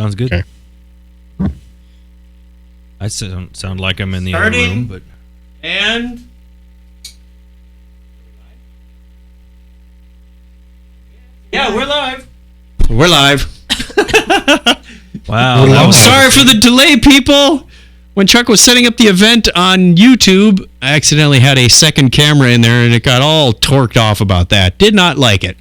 Sounds good. Okay. I sound like I'm in the other room, but and yeah, we're live. We're live. wow. I'm sorry for the delay, people. When Chuck was setting up the event on YouTube, I accidentally had a second camera in there, and it got all torqued off about that. Did not like it.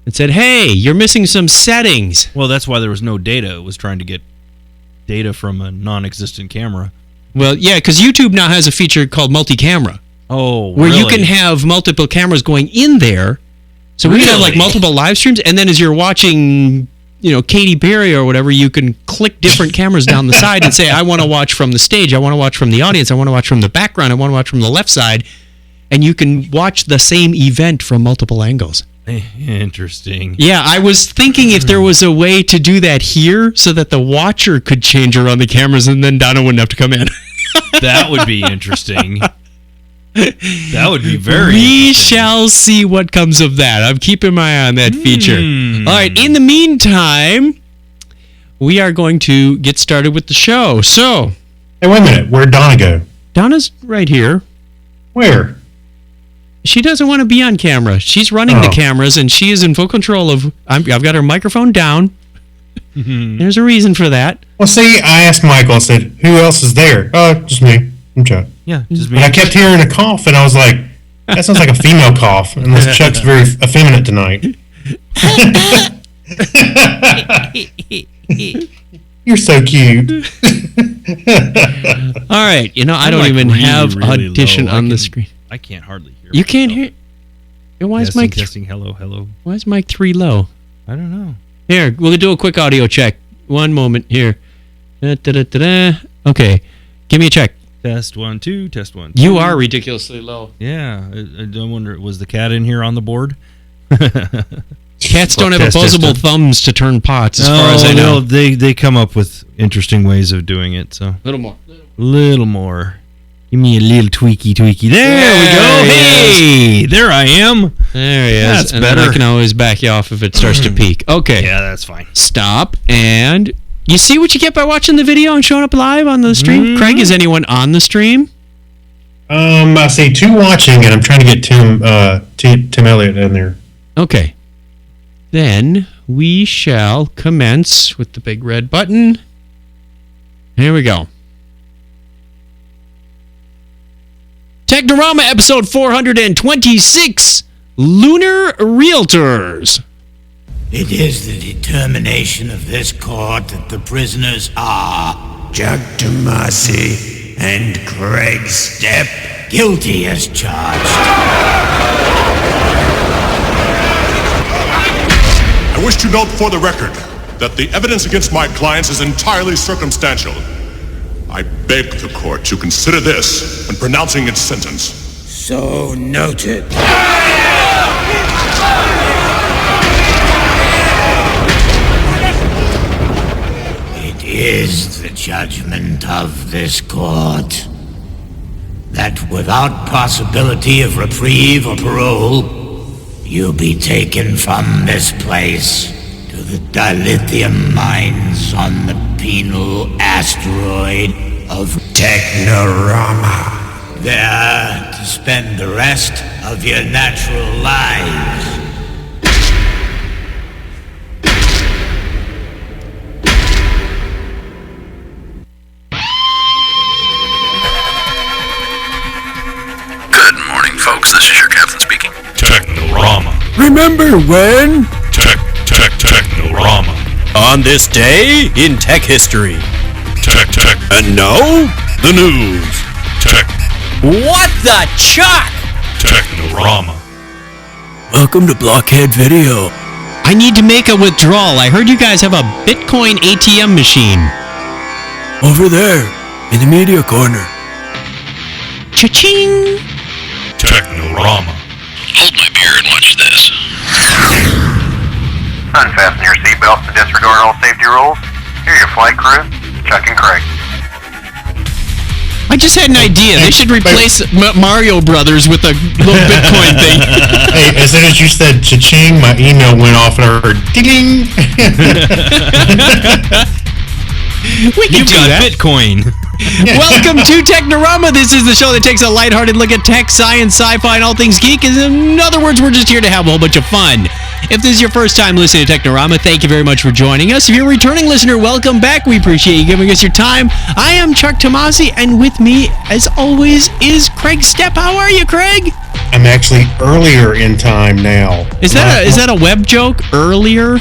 It said, hey, you're missing some settings. Well, that's why there was no data. It was trying to get data from a non-existent camera. Well, yeah, because YouTube now has a feature called multi-camera. Oh, where really? you can have multiple cameras going in there. So we can have like multiple live streams, and then as you're watching, Katy Perry or whatever, you can click different cameras down the side and say, I want to watch from the stage, I want to watch from the audience, I want to watch from the background, I want to watch from the left side, and you can watch the same event from multiple angles. Interesting. Yeah, I was thinking if there was a way to do that here so that the watcher could change around the cameras and then Donna wouldn't have to come in. That would be interesting. That would be very We interesting. shall see what comes of that. I'm keeping my eye on that feature. All right, in the meantime, we are going to get started with the show. So, Hey, wait a minute. Where'd Donna go? Donna's right here. Where? She doesn't want to be on camera. She's running the cameras, and she is in full control of... I've got her microphone down. There's a reason for that. Well, see, I asked Michael, I said, who else is there? Oh, just me. I'm Chuck. Yeah, just me. But I kept hearing a cough, and I was like, that sounds like a female cough, unless Chuck's very effeminate tonight. You're so cute. All right, I don't like even really, have really audition low. on the screen. I can't hardly hear. You can't myself. hear... Why is Testing, Mike... testing, hello, hello. Why is Mike 3 low? I don't know. Here, we'll do a quick audio check. One moment here. Okay, give me a check. Test 1, 2, test 1. 2. You are ridiculously low. Yeah, I don't wonder. Was the cat in here on the board? Cats don't have Test, opposable test. thumbs to turn pots, as far as I know. No, they come up with interesting ways of doing it. So A little more. little more. Give me a little tweaky. There we go. Hey, there I am. There he is. That's and then better. I can always back you off if it starts to peak. Okay. Yeah, that's fine. Stop. And you see what you get by watching the video and showing up live on the stream? Craig, is anyone on the stream? I see 2 watching, and I'm trying to get Tim Elliott in there. Okay. Then we shall commence with the big red button. Here we go. Technorama episode 426, Lunar Realtors. It is the determination of this court that the prisoners are Jack Tomasi and Craig Stepp guilty as charged. I wish to note for the record that the evidence against my clients is entirely circumstantial. I beg the court to consider this when pronouncing its sentence. So noted. It is the judgment of this court that without possibility of reprieve or parole, you be taken from this place to the dilithium mines on the penal asteroid of Technorama. There to spend the rest of your natural lives. Good morning, folks. This is your captain speaking. Technorama. Remember when? Technorama. On this day in tech history. Tech. And now, the news. Tech. What the chuck? Technorama. Welcome to Blockhead Video. I need to make a withdrawal. I heard you guys have a Bitcoin ATM machine. Over there, in the media corner. Cha-ching! Technorama. Hold my beer and watch this. Unfasten your seatbelts and disregard all safety rules. Here are your flight crew, Chuck and Craig. I just had an idea. They should replace Mario Brothers with a little Bitcoin thing. Hey, as soon as you said cha-ching, my email went off and I heard ding. We can do that. Bitcoin. Welcome to Technorama. This is the show that takes a lighthearted look at tech, science, sci-fi, and all things geek. In other words, we're just here to have a whole bunch of fun. If this is your first time listening to Technorama, thank you very much for joining us. If you're a returning listener, welcome back. We appreciate you giving us your time. I am Chuck Tomasi, and with me, as always, is Craig Stepp. How are you, Craig? I'm actually earlier in time now. Is that a web joke? Earlier?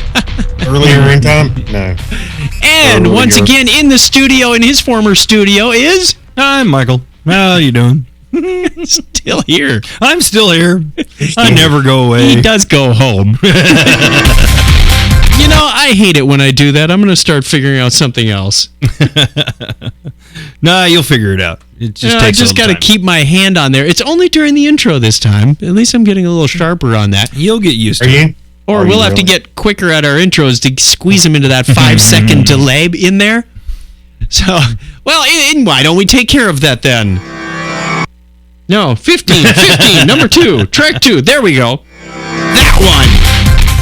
Earlier in time? No. And Earlier. once again, in the studio, in his former studio, is... Hi, Michael. How you doing? Still here. I'm still here. I never go away. He does go home. You know, I hate it when I do that. I'm going to start figuring out something else. Nah, you'll figure it out. It just takes I just got to keep my hand on there. It's only during the intro this time. At least I'm getting a little sharper on that. You'll get used to Are it. you? Or we'll have to get quicker at our intros to squeeze them into that 5-second delay in there. So, well, why don't we take care of that then? No, 15, number 2, track 2. There we go. That one.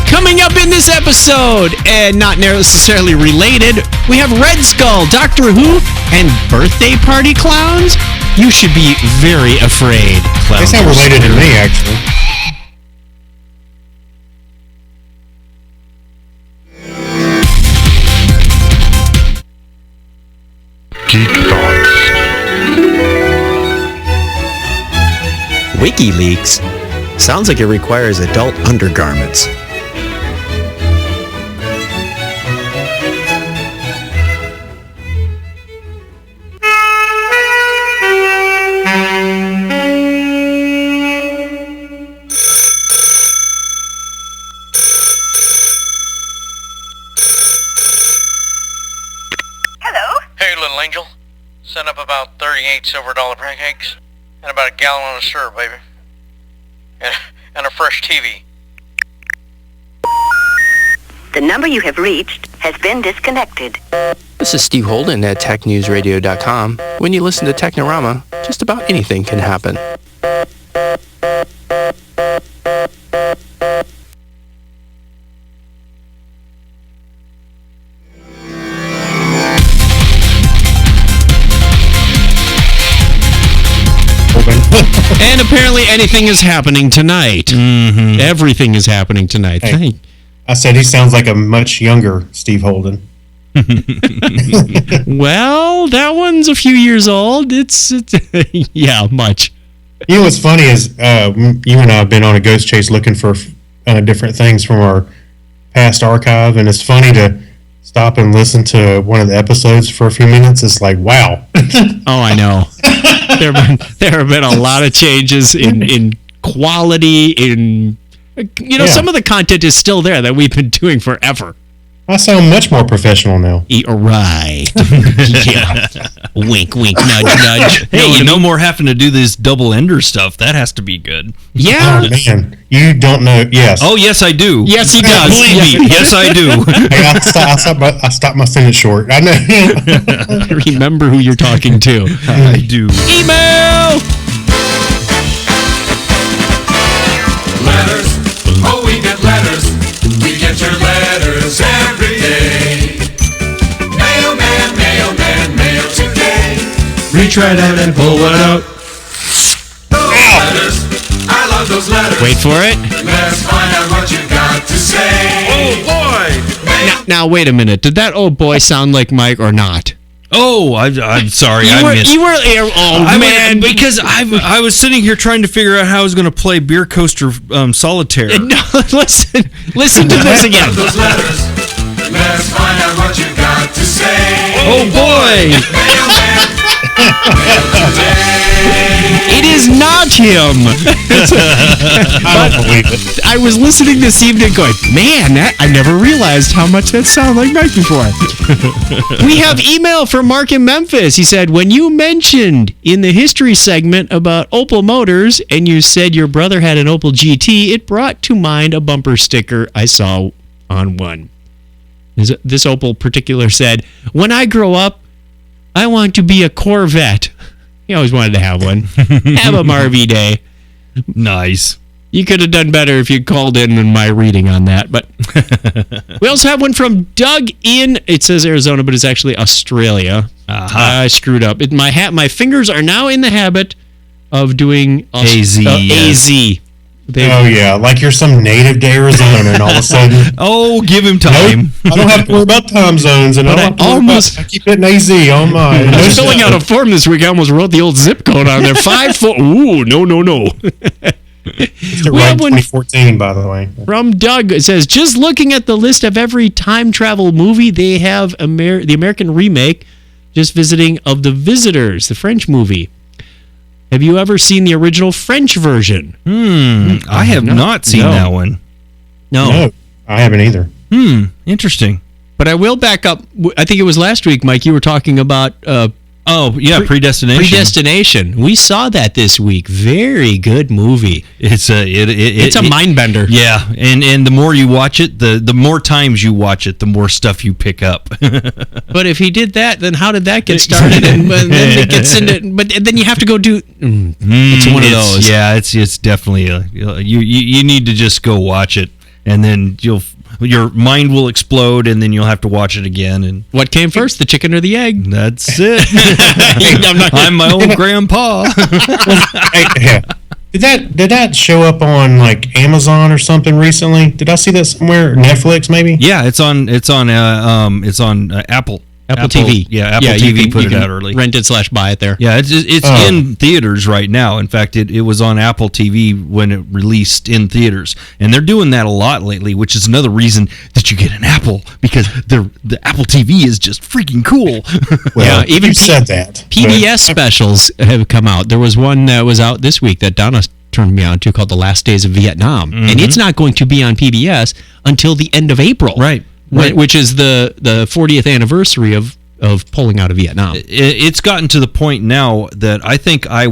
Coming up in this episode, and not necessarily related, we have Red Skull, Doctor Who, and birthday party clowns. You should be very afraid. They sound related to me, actually. Geek Thoughts. WikiLeaks? Sounds like it requires adult undergarments. Hey, little angel. Send up about 38 silver dollar pancakes and about a gallon of syrup, baby. And a fresh TV. The number you have reached has been disconnected. This is Steve Holden at TechNewsRadio.com. When you listen to Technorama, just about anything can happen. And apparently anything is happening tonight. Mm-hmm. Everything is happening tonight. Hey, I said he sounds like a much younger Steve Holden. Well, that one's a few years old. It's yeah, much. You know what's funny is you and I have been on a ghost chase looking for different things from our past archive, and it's funny to stop and listen to one of the episodes for a few minutes. It's like, wow. Oh, I know. There have been a lot of changes in quality. Some of the content is still there that we've been doing forever. I sound much more professional now. Right. Yeah. Wink, wink, nudge, nudge. Hey, no more having to do this double ender stuff. That has to be good. Yeah. Oh, man. You don't know. Yes. Oh, yes, I do. Yes, he does. Believe me. Yes, I do. Hey, I stopped my sentence short. I know. Remember who you're talking to. I do. Email! Letters. Oh, we get letters. We get your letters every day. Mailman, mailman, mail today. Reach right out and pull one out. Those letters. I love those letters. Wait for it. Let's find out what you got to say. Oh, boy. Now, wait a minute. Did that old boy sound like Mike or not? Oh, I'm sorry. Man. Because I was sitting here trying to figure out how I was going to play Beer Coaster Solitaire. No, listen to this again. Those letters. Let's find out what you got to say. Oh, boy. Mailman, mail today. It is not him. I don't believe it. I was listening this evening going, man, I never realized how much that sounded like Mike before. We have email from Mark in Memphis. He said, when you mentioned in the history segment about Opel Motors and you said your brother had an Opel GT, it brought to mind a bumper sticker I saw on one. This Opel particular said, when I grow up, I want to be a Corvette. He always wanted to have one. Have a Marvy Day. Nice. You could have done better if you called in my reading on that. But we also have one from Doug in, it says Arizona, but it's actually Australia. I screwed up. My fingers are now in the habit of doing AZ. AZ. Like you're some native to Arizona, and all of a sudden, give him time. Nope, I don't have to worry about time zones, and I keep hitting AZ on mine. I was filling out a form this week. I almost wrote the old zip code on there. 54. Ooh, no. We have one 2014, by the way. From Doug. It says, just looking at the list of every time travel movie, they have the American remake, just visiting, of The Visitors, the French movie. Have you ever seen the original French version? I have not seen that one. No, I haven't either. Interesting. But I will back up. I think it was last week, Mike, you were talking about... Predestination. Predestination. We saw that this week. Very good movie. It's a mind bender. Yeah, and the more you watch it, the more times you watch it, the more stuff you pick up. But if he did that, then how did that get started? and then it gets into. But then you have to go do. It's one of those. Yeah, it's definitely you need to just go watch it, and then your mind will explode, and then you'll have to watch it again. And what came first, the chicken or the egg? That's it. I'm my old grandpa. Did that show up on like Amazon or something recently? Did I see that somewhere? Netflix, maybe? Yeah, it's on Apple. Apple TV. Yeah, Apple TV put it out early. Rent it / buy it there. Yeah, it's in theaters right now. In fact, it was on Apple TV when it released in theaters. And they're doing that a lot lately, which is another reason that you get an Apple, because the Apple TV is just freaking cool. Well, yeah, even you said that. PBS specials have come out. There was one that was out this week that Donna turned me on to called The Last Days of Vietnam. Mm-hmm. And it's not going to be on PBS until the end of April. Right. Which is the 40th anniversary of pulling out of Vietnam. It's gotten to the point now that I think I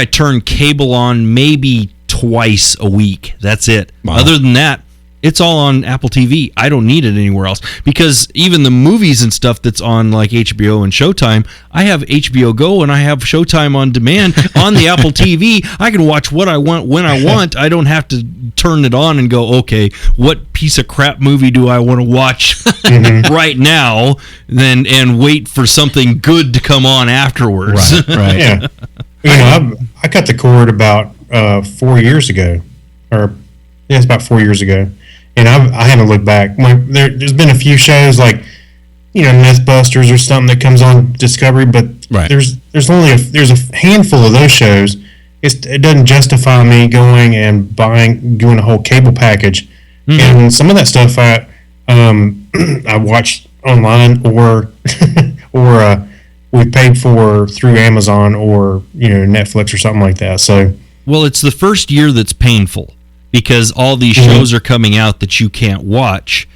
turn cable on maybe twice a week. That's it. Wow. Other than that, it's all on Apple TV. I don't need it anywhere else, because even the movies and stuff that's on like HBO and Showtime, I have HBO Go and I have Showtime on demand on the Apple TV. I can watch what I want when I want. I don't have to turn it on and go, okay, what piece of crap movie do I want to watch right now, and wait for something good to come on afterwards. Right. Yeah. I cut the cord about 4 years ago, it's about 4 years ago. And I haven't looked back. There's been a few shows like, Mythbusters or something that comes on Discovery, but there's a handful of those shows. It doesn't justify me going and doing a whole cable package. Mm-hmm. And some of that stuff I watched online or we paid for through Amazon or Netflix or something like that. So it's the first year that's painful, because all these shows are coming out that you can't watch,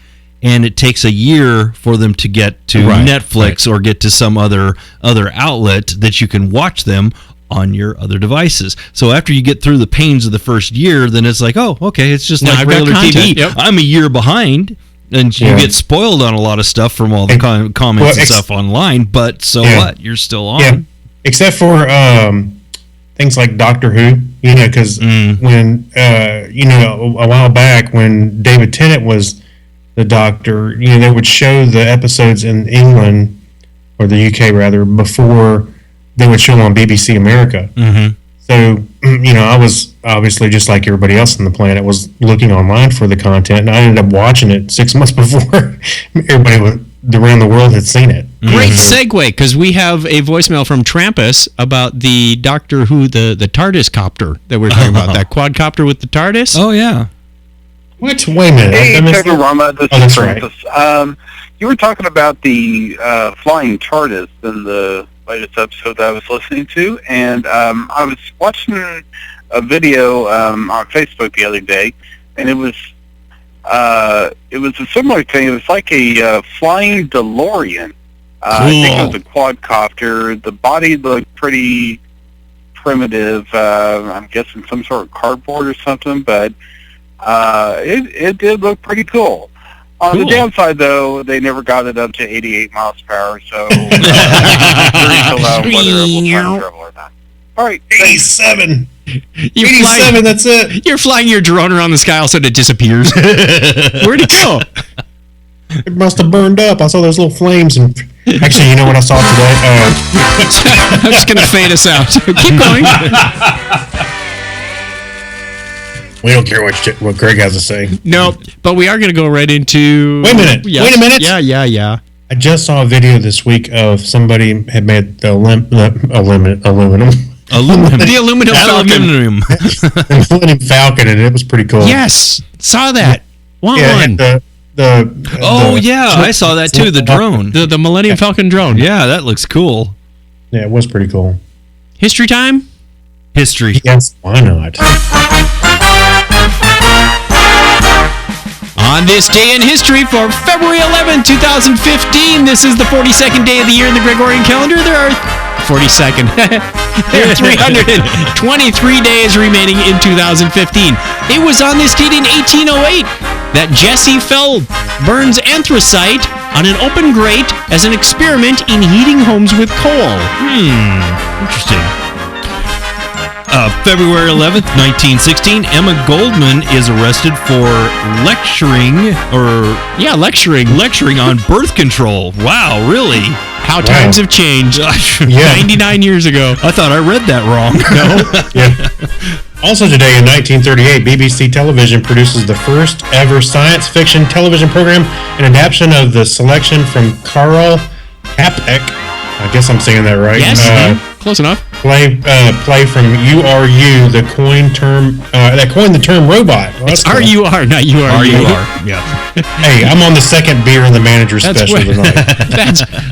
and it takes a year for them to get to Netflix or get to some other outlet that you can watch them on your other devices. So after you get through the pains of the first year, then it's like, oh, okay, it's just like regular TV. Yep. I'm a year behind, and you get spoiled on a lot of stuff from all the comments and stuff online, but what? You're still on. Yeah. Except for things like Doctor Who, because when, a while back when David Tennant was the Doctor, they would show the episodes in England, or the UK rather, before they would show them on BBC America. Mm-hmm. So, I was obviously, just like everybody else on the planet, was looking online for the content, and I ended up watching it 6 months before everybody around the world had seen it. Great segue, because we have a voicemail from Trampus about the Doctor Who, the TARDIS copter that we're talking about, that quadcopter with the TARDIS. Oh, yeah. What? Wait a minute. Hey, Technorama, this is Trampus. Right. You were talking about the flying TARDIS in the latest episode that I was listening to, and I was watching a video on Facebook the other day, and it was a similar thing. It was like a flying DeLorean. Cool. I think it was a quadcopter. The body looked pretty primitive. I'm guessing some sort of cardboard or something, but it did look pretty cool. On Cool. the downside, though, they never got it up to 88 miles per hour, so very whether it will time travel or not. All right, 87. You're 87, that's it. You're flying your drone around the sky, all of a sudden it disappears. Where'd it go? It must have burned up. I saw those little flames. And actually, you know what I saw today? I'm just going to fade us out. Keep going. We don't care what Greg has to say. No, but we are going to go right into... Wait a minute. Yes. Wait a minute. Yeah. I just saw a video this week of somebody had made the aluminum. The aluminum Falcon. The Millennium Falcon, and it was pretty cool. Yes, saw that. Want one. I saw that too. The drone, the Millennium Falcon drone. Yeah, that looks cool. Yeah, it was pretty cool. History time. History. Yes, why not? On this day in history for February 11, 2015, this is the 42nd day of the year in the Gregorian calendar. There are 42nd. There are 323 days remaining in 2015. It was on this date in 1808 that Jesse Fell burns anthracite on an open grate as an experiment in heating homes with coal. Interesting. February 11th, 1916, Emma Goldman is arrested for lecturing on birth control. Wow, really? How times have changed. 99 years ago. I thought I read that wrong. No? Yeah. Also today in 1938, BBC Television produces the first ever science fiction television program, an adaptation of the selection from Karl Capek. I guess I'm saying that right. Yes, close enough. Play from URU, that coined the term robot. Well, it's cool. RUR, not URU. Yeah. Hey, I'm on the second beer and the manager special tonight.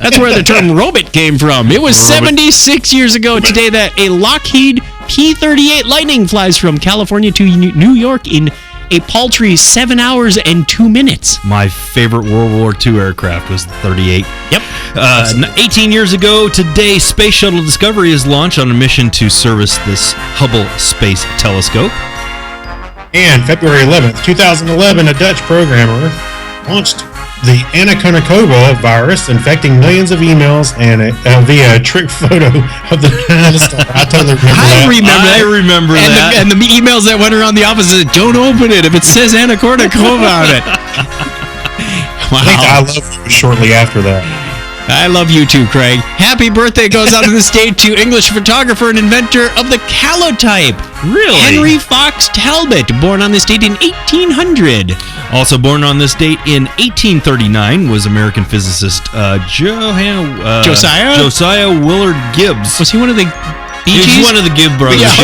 That's where the term robot came from. It was 76 years ago today that a Lockheed P-38 Lightning flies from California to New York in a paltry 7 hours and 2 minutes. My favorite World War II aircraft was the 38. Yep. 18 years ago today, Space Shuttle Discovery is launched on a mission to service this Hubble Space Telescope. And February 11th, 2011, a Dutch programmer launched the Anaconda virus, infecting millions of emails and via a trick photo of the star. I totally remember I remember that. And the emails that went around the office said, "Don't open it if it says Anaconda on it." Wow. I think I love you shortly after that. I love you too, Craig. Happy birthday goes out of the state to English photographer and inventor of the calotype. Really? Henry Fox Talbot, born on this date in 1800. Also born on this date in 1839 was American physicist Josiah Willard Gibbs. Was he one of the He's one of the Gibb brothers. Yeah,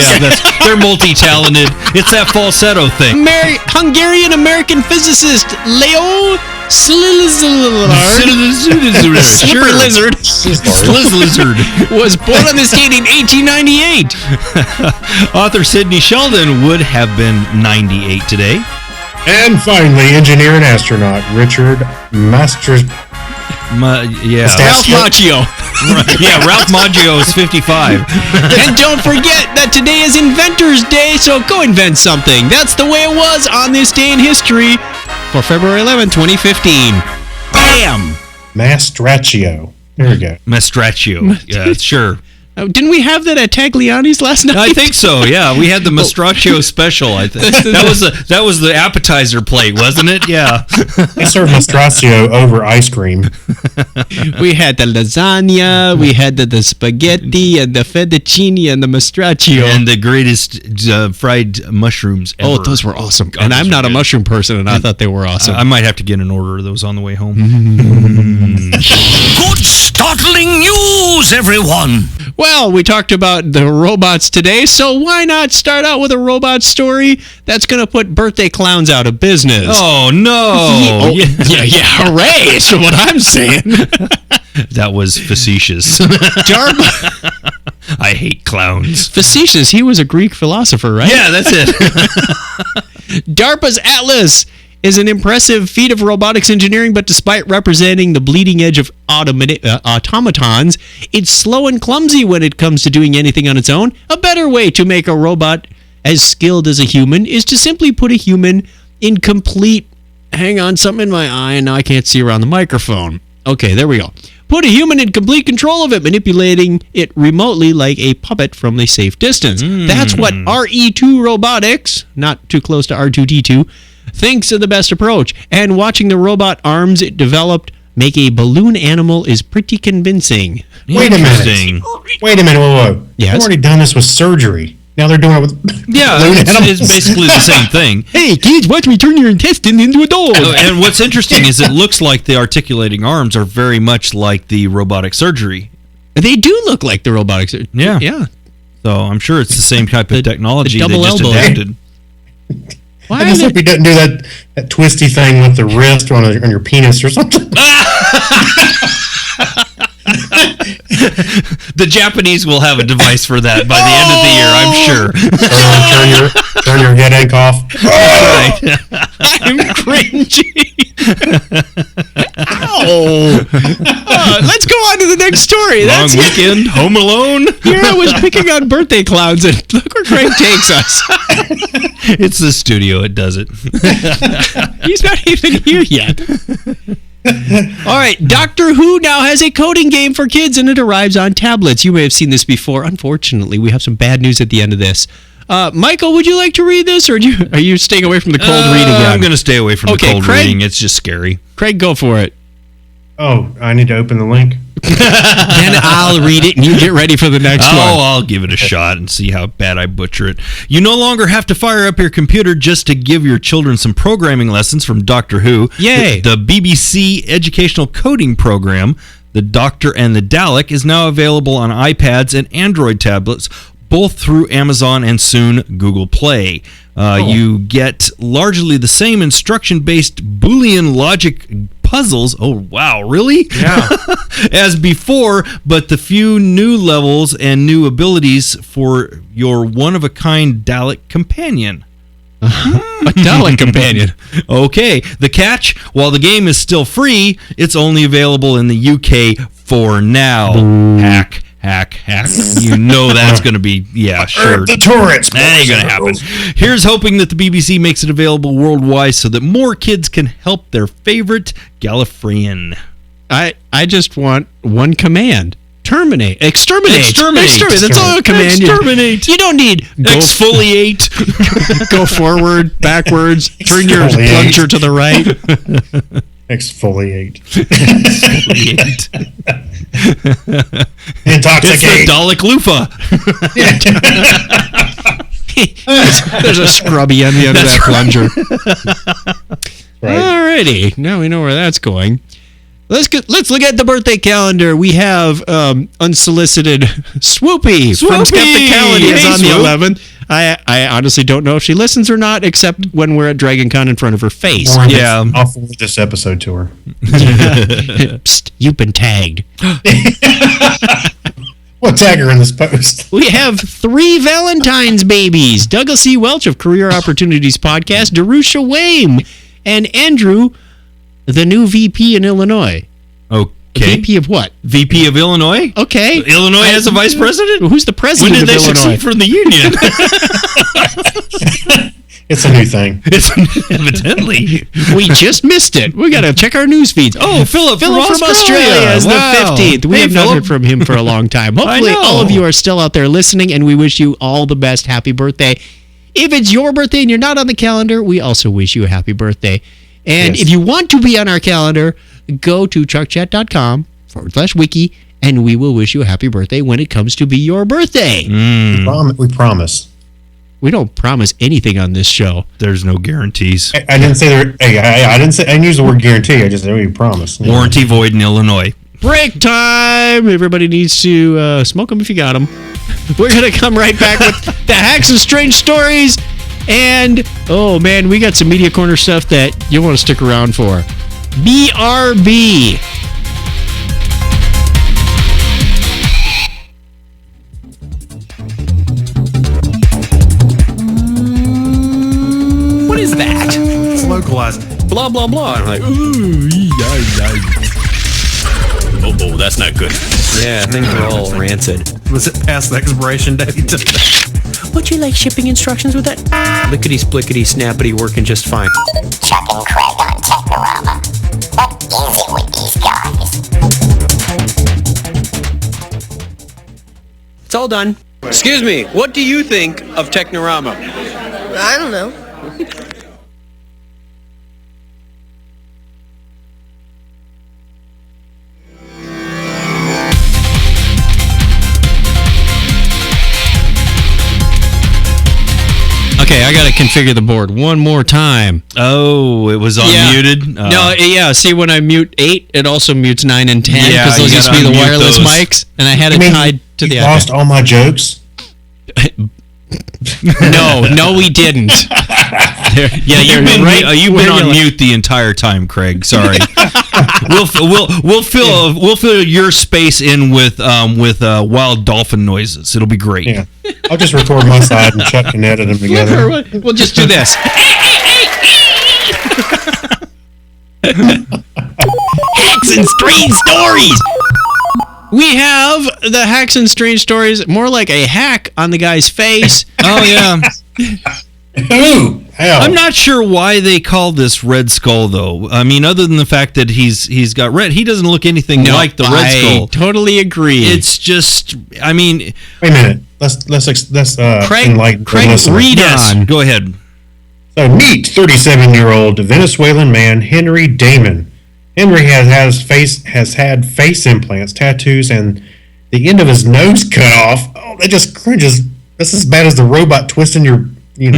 they're multi-talented. It's that falsetto thing. Hungarian-American physicist Leo Slizard was born on this date in 1898. Author Sidney Sheldon would have been 98 today. And finally, engineer and astronaut Richard Masters. Ralph Macchio. Yeah, Ralph Macchio is 55. And don't forget that today is Inventor's Day, so go invent something. That's the way it was on this day in history for February 11, 2015. Bam! Mastracchio. There we go. Mastracchio. Yeah, sure. Didn't we have that at Tagliani's last night? I think so. Yeah, we had the Mastracchio special. I think that was the appetizer plate, wasn't it? Yeah. They served Mastracchio over ice cream. We had the lasagna, we had the spaghetti, and the fettuccine, and the Mastracchio, and the greatest fried mushrooms ever. Oh, those were awesome! God, and I'm not a mushroom person, and I thought they were awesome. I might have to get an order of those on the way home. Good startling news, everyone! Well, we talked about the robots today, so why not start out with a robot story that's going to put birthday clowns out of business? Oh, no. Yeah, hooray, is what I'm saying. That was facetious. I hate clowns. Facetious, he was a Greek philosopher, right? Yeah, that's it. DARPA's Atlas is an impressive feat of robotics engineering, but despite representing the bleeding edge of automatons, it's slow and clumsy when it comes to doing anything on its own. A better way to make a robot as skilled as a human is to simply put a human in complete hang on, something in my eye, and now I can't see around the microphone. Okay, there we go. Put a human in complete control of it, manipulating it remotely like a puppet from a safe distance. That's what RE2 Robotics, not too close to R2D2, thinks of the best approach. And watching the robot arms it developed make a balloon animal is pretty convincing. Wait a minute. Whoa. Yes? They've already done this with surgery. Now they're doing it with balloon animals. It's basically the same thing. Hey, kids, watch me turn your intestine into a dog. And what's interesting is it looks like the articulating arms are very much like the robotic surgery. They do look like the robotic surgery. Yeah. So I'm sure it's the same type of technology. the They double just elbow. adapted. I just hope he doesn't do that twisty thing with the wrist on your penis or something. The Japanese will have a device for that by the end of the year, I'm sure. Turn your headache off. Right. I'm cringy. Ow. Let's go on to the next story. Long weekend, home alone. Here I was picking on birthday clowns, and look where Craig takes us. It's the studio, it does it. He's not even here yet. All right, Doctor Who now has a coding game for kids, and it arrives on tablets. You may have seen this before. Unfortunately, we have some bad news at the end of this. Michael, would you like to read this, or are you staying away from the cold reading? I'm going to stay away from the cold Craig, reading. It's just scary. Craig, go for it. Oh, I need to open the link. Then I'll read it, and you get ready for the next one. Oh, I'll give it a shot and see how bad I butcher it. You no longer have to fire up your computer just to give your children some programming lessons from Doctor Who. Yay! The BBC educational coding program, The Doctor and the Dalek, is now available on iPads and Android tablets, both through Amazon and soon Google Play. You get largely the same instruction-based Boolean logic puzzles. Oh, wow, really? Yeah. As before, but the few new levels and new abilities for your one-of-a-kind Dalek companion. A Dalek companion. Okay. The catch, while the game is still free, it's only available in the UK for now. Hack. You know that's going to be, sure. The turrets. That ain't going to happen. Here's hoping that the BBC makes it available worldwide so that more kids can help their favorite Gallifreyan. I just want one command. Terminate. Exterminate. That's all a command. Exterminate. You don't need exfoliate. Go forward, backwards, turn your plunger to the right. Exfoliate. Intoxicate. It's the Dalek loofah. There's a scrubby on the end of that plunger. Right. Alrighty, now we know where that's going. Let's look at the birthday calendar. We have unsolicited Swoopy from Skepticality is on the 11th. I honestly don't know if she listens or not, except when we're at Dragon Con in front of her face. Yeah, I'll forward this episode to her. Psst, you've been tagged. We'll tag her in this post. We have 3 Valentine's babies. Douglas E. Welch of Career Opportunities Podcast, Darusha Wame, and Andrew, the new VP in Illinois. Okay. VP of what? VP of Illinois? Okay. Illinois has a vice president? Who's the president of Illinois? When did they succeed from the Union? It's a new thing. Evidently. We just missed it. We got to check our news feeds. Oh, Philip from Australia is the 15th. We have not heard from him for a long time. Hopefully all of you are still out there listening, and we wish you all the best. Happy birthday. If it's your birthday and you're not on the calendar, we also wish you a happy birthday. And if you want to be on our calendar, go to truckchat.com/wiki, and we will wish you a happy birthday when it comes to be your birthday. We promise. We don't promise anything on this show. There's no guarantees. I didn't say there. I didn't use the word guarantee. I just said we promise. Warranty void in Illinois. Break time. Everybody needs to smoke them if you got them. We're going to come right back with the hacks and strange stories. And, oh man, we got some Media Corner stuff that you'll want to stick around for. BRB. What is that? It's localized. Blah, blah, blah. I'm like, ooh, oh, that's not good. Yeah, things are all rancid. Was it past the expiration date? Would you like shipping instructions with that? Lickety-splickety-snappity working just fine. Shopping Craig on Technorama. What is it with these guys? It's all done. Excuse me, what do you think of Technorama? I don't know. Okay, I got to configure the board one more time. Oh, it was unmuted? No, yeah. See, when I mute 8, it also mutes 9 and 10 Yeah, because those you used to be the gotta unmute wireless those. mics, and I had it tied to the lost all my jokes? No, we didn't. Yeah, you've been on mute the entire time, Craig. Sorry. we'll fill your space in with wild dolphin noises. It'll be great. Yeah. I'll just record my side and Chuck can edit them together. We'll just do this. Hacks and strange stories. We have the hacks and strange stories, more like a hack on the guy's face. Oh, yeah. Ooh, hell. I'm not sure why they call this Red Skull, though. I mean, other than the fact that he's got red, he doesn't look anything like the Red Skull. I totally agree. It's just, I mean... Wait a minute. Let's Craig, enlighten Craig, listeners. read on. Go ahead. So meet 37-year-old Venezuelan man Henry Damon. Henry has had face implants, tattoos, and the end of his nose cut off. Oh, that just cringes. That's as bad as the robot twisting your, It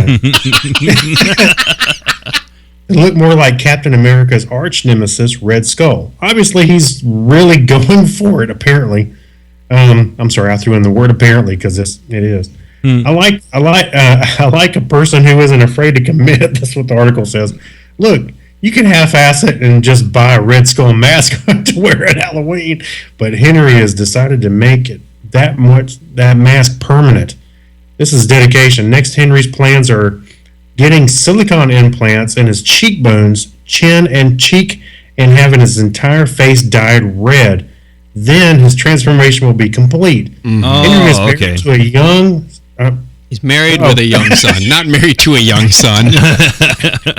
looked more like Captain America's arch nemesis, Red Skull. Obviously, he's really going for it. Apparently, I'm sorry, I threw in the word apparently because it is. I like a person who isn't afraid to commit. That's what the article says. Look. You can half-ass it and just buy a Red Skull mask to wear at Halloween, but Henry has decided to make it that mask permanent. This is dedication. Next, Henry's plans are getting silicone implants in his cheekbones, chin, and cheek, and having his entire face dyed red. Then his transformation will be complete. Henry is married to a young... He's married with a young son, not married to a young son.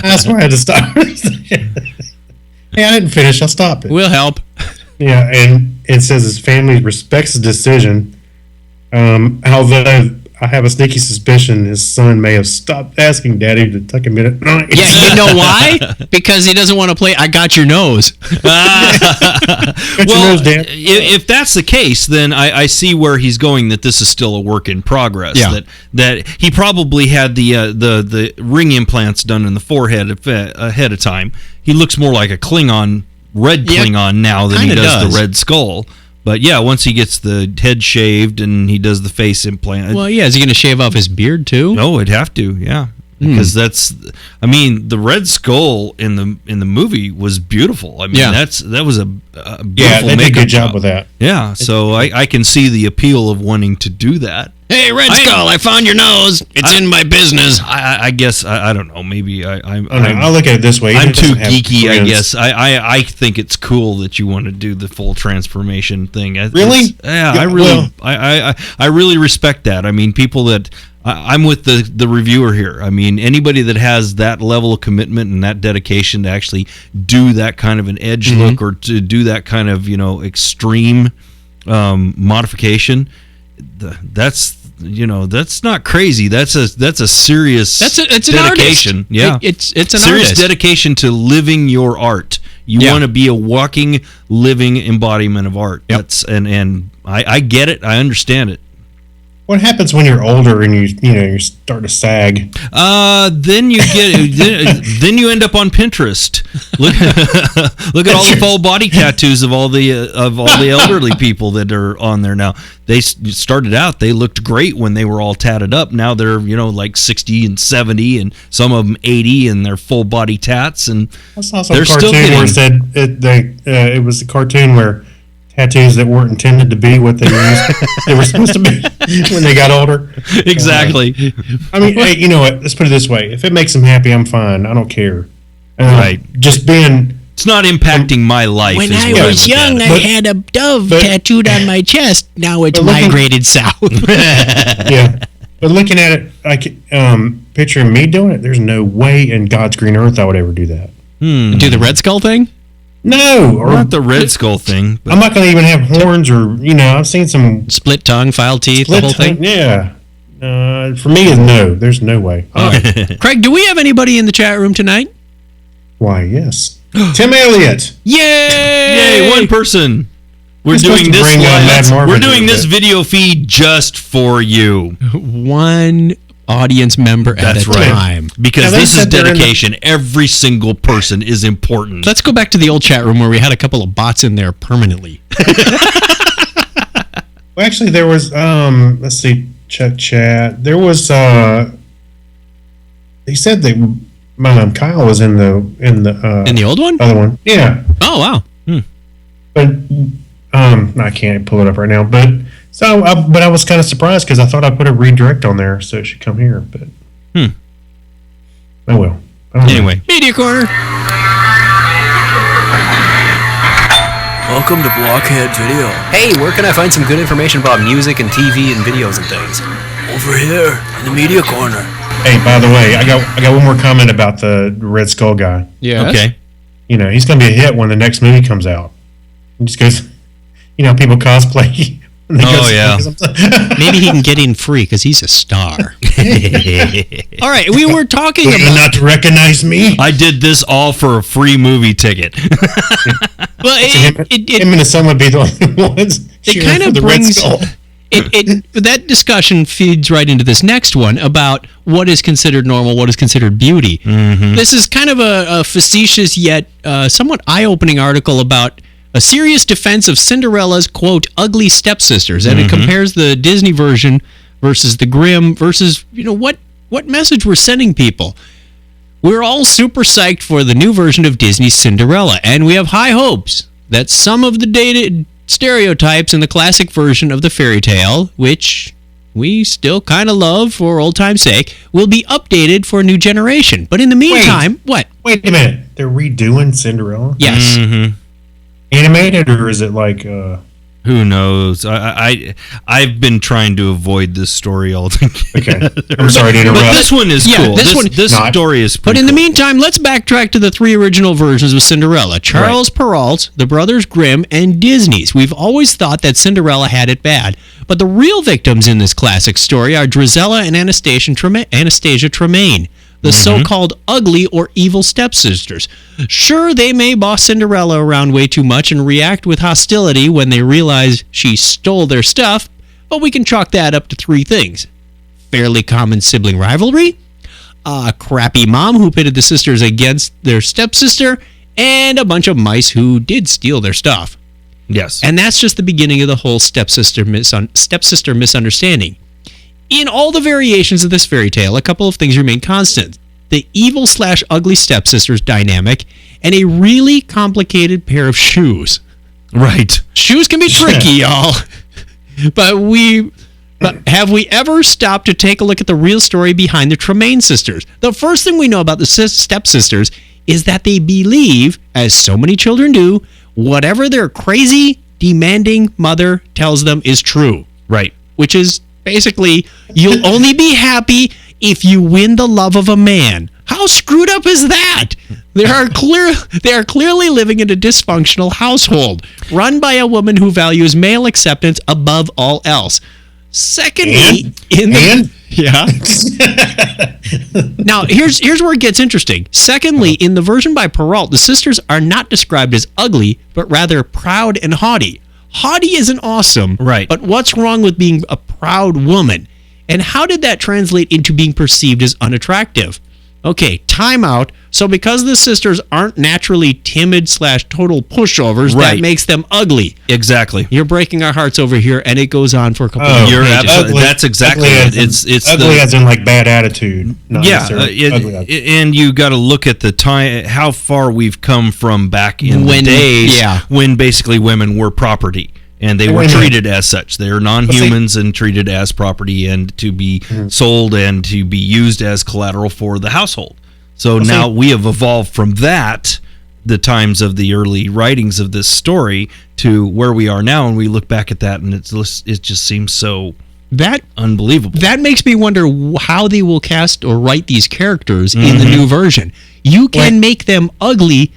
That's why I had to stop. Hey, I didn't finish. I'll stop it. We'll help. Yeah, and it says his family respects his decision. Although I have a sneaky suspicion his son may have stopped asking Daddy to tuck him in at night. Yeah, you know why? Because he doesn't want to play I Got Your Nose. If that's the case, then I see where he's going, that this is still a work in progress. Yeah. That he probably had the ring implants done in the forehead ahead of time. He looks more like a red Klingon now than he does the Red Skull. But yeah, once he gets the head shaved and he does the face implant. Well, yeah, is he going to shave off his beard too? No, it'd have to, yeah. Because the Red Skull in the movie was beautiful. I mean, that was a beautiful they did a good job with that. Yeah, so I can see the appeal of wanting to do that. Hey, Red Skull, I found your nose. It's in my business. I guess I don't know. Maybe I'll look at it this way. I'm too geeky, I guess. I think it's cool that you want to do the full transformation thing. Really? I really respect that. I mean, people that. I'm with the reviewer here. I mean, anybody that has that level of commitment and that dedication to actually do that kind of an edge look, or to do that kind of extreme modification, that's not crazy. That's a serious dedication. Yeah, it's an serious artist. dedication to living your art. You want to be a walking, living embodiment of art. Yep. And I get it. I understand it. What happens when you're older and you start to sag? Then you then you end up on Pinterest. Look at all the full body tattoos of all the elderly people that are on there now. They started out, they looked great when they were all tatted up. Now they're like 60 and 70, and some of them 80, and they're full body tats. And I saw some cartoon where it said it was a cartoon where tattoos that weren't intended to be what they were supposed to be when they got older. Exactly. I mean, hey, you know what? Let's put it this way: if it makes them happy, I'm fine. I don't care. Right. Just being. It's not impacting my life. When I was young, I had a dove tattooed on my chest. Now it's migrated south. Yeah. But looking at it, picturing me doing it, there's no way in God's green earth I would ever do that. Do the Red Skull thing? No, or Not the Red Skull thing. I'm not going to even have horns or, I've seen some Split tongue, filed teeth, the whole thing? Yeah. For me, is no. There's no way. All right. Craig, do we have anybody in the chat room tonight? Why, yes. Tim Elliott. Yay! Yay, one person. We're doing this video feed just for you. One audience member at a time. Because this is dedication. Every single person is important. Let's go back to the old chat room where we had a couple of bots in there permanently. Well, actually, there was, let's see, check chat. There was, they said that Kyle was in the old one? Other one. Yeah. Oh, wow. But, I can't pull it up right now, but I was kind of surprised because I thought I put a redirect on there so it should come here, but oh well. Anyway, Media Corner. Welcome to Blockhead Video. Hey, where can I find some good information about music and TV and videos and things? Over here in the Media Corner. Hey, by the way, I got one more comment about the Red Skull guy. Yeah. Okay. He's going to be a hit when the next movie comes out. He just goes, people cosplay. Oh, yeah. Maybe he can get in free because he's a star. All right, we were talking about... not to recognize me? I did this all for a free movie ticket. Well, him and his son would be the only ones. It kind of brings... that discussion feeds right into this next one about what is considered normal, what is considered beauty. Mm-hmm. This is kind of a facetious yet somewhat eye-opening article about a serious defense of Cinderella's, quote, ugly stepsisters. And it compares the Disney version versus the Grimm versus, what message we're sending people. We're all super psyched for the new version of Disney's Cinderella, and we have high hopes that some of the dated stereotypes in the classic version of the fairy tale, which we still kind of love for old time's sake, will be updated for a new generation. But in the meantime, what? Wait a minute. They're redoing Cinderella? Yes. Mm-hmm. Animated, or is it like... Who knows? I've been trying to avoid this story altogether. Okay. I'm sorry to interrupt. But this one is cool. This story is pretty But in the cool. meantime, let's backtrack to the three original versions of Cinderella. Charles Perrault, the Brothers Grimm, and Disney's. We've always thought that Cinderella had it bad. But the real victims in this classic story are Drizella and Anastasia Tremaine, the so-called ugly or evil stepsisters. Sure, they may boss Cinderella around way too much and react with hostility when they realize she stole their stuff, but we can chalk that up to three things. Fairly common sibling rivalry, a crappy mom who pitted the sisters against their stepsister, and a bunch of mice who did steal their stuff. Yes. And that's just the beginning of the whole stepsister misunderstanding. In all the variations of this fairy tale, a couple of things remain constant. The evil/ugly stepsisters dynamic and a really complicated pair of shoes. Right. Shoes can be tricky, y'all. But have we ever stopped to take a look at the real story behind the Tremaine sisters? The first thing we know about the stepsisters is that they believe, as so many children do, whatever their crazy, demanding mother tells them is true. Right. Which is basically, you'll only be happy if you win the love of a man. How screwed up is that? They are clearly living in a dysfunctional household, run by a woman who values male acceptance above all else. Secondly, Now, here's where it gets interesting. Secondly, in the version by Perrault, the sisters are not described as ugly, but rather proud and haughty. Haughty isn't awesome, right? But what's wrong with being a proud woman? And how did that translate into being perceived as unattractive? Okay, time out. So because the sisters aren't naturally timid/total pushovers, that makes them ugly. Exactly. You're breaking our hearts over here, and it goes on for a couple of pages. Absolutely. That's exactly it. It's ugly as in like bad attitude. Not ugly. And you got to look at the time, how far we've come from back in the days when basically women were property. And they were treated as such. They're non-humans and treated as property and to be sold and to be used as collateral for the household. So now we have evolved from that, the times of the early writings of this story, to where we are now. And we look back at that and it just seems so unbelievable. That makes me wonder how they will cast or write these characters in the new version. You can make them ugly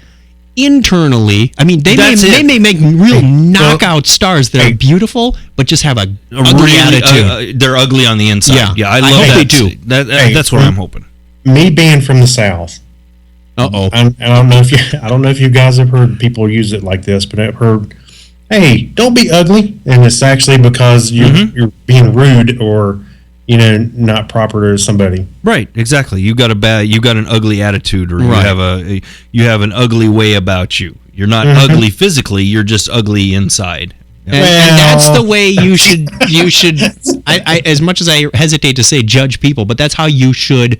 internally. I mean, they may make real knockout stars that are beautiful, but just have a ugly attitude. They're ugly on the inside. Yeah, I love hope that. they do. That's what I'm hoping. Me being from the South. I don't know if you guys have heard people use it like this, but I've heard, "Hey, don't be ugly," and it's actually because you're being rude or not proper to somebody. Right, exactly. You got an ugly attitude, or you have an ugly way about you. You're not ugly physically. You're just ugly inside. And that's the way you should. I as much as I hesitate to say judge people, but that's how you should.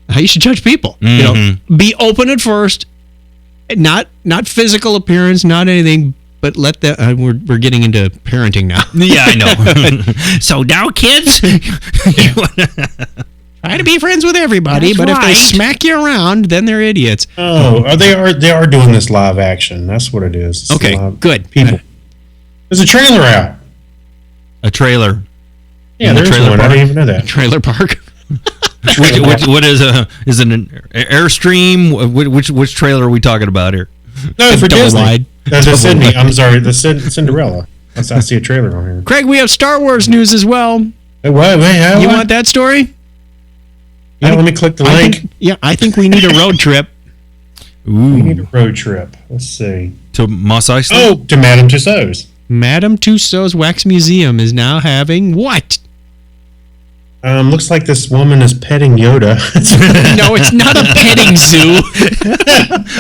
How you should judge people. Be open at first, not physical appearance, not anything, but let that. We're getting into parenting now. Yeah, I know. So now, kids, try to be friends with everybody, but if they smack you around, then they're idiots. Oh, they are doing this live action. That's what it is. It's okay, good. People, there's a trailer out. A trailer. Yeah, there's one. I didn't even know that. A trailer park. What is an Airstream? Which trailer are we talking about here? No, for Disney. The Sydney. I'm sorry, the Cinderella. I see a trailer on here. Craig, we have Star Wars news as well. Wait, what? Want that story? Yeah, let me click the link. I think we need a road trip. Ooh. We need a road trip. Let's see. To Mos Eisley? Oh, to Madame Tussauds. Madame Tussauds Wax Museum is now having what? Looks like this woman is petting Yoda. No, it's not a petting zoo.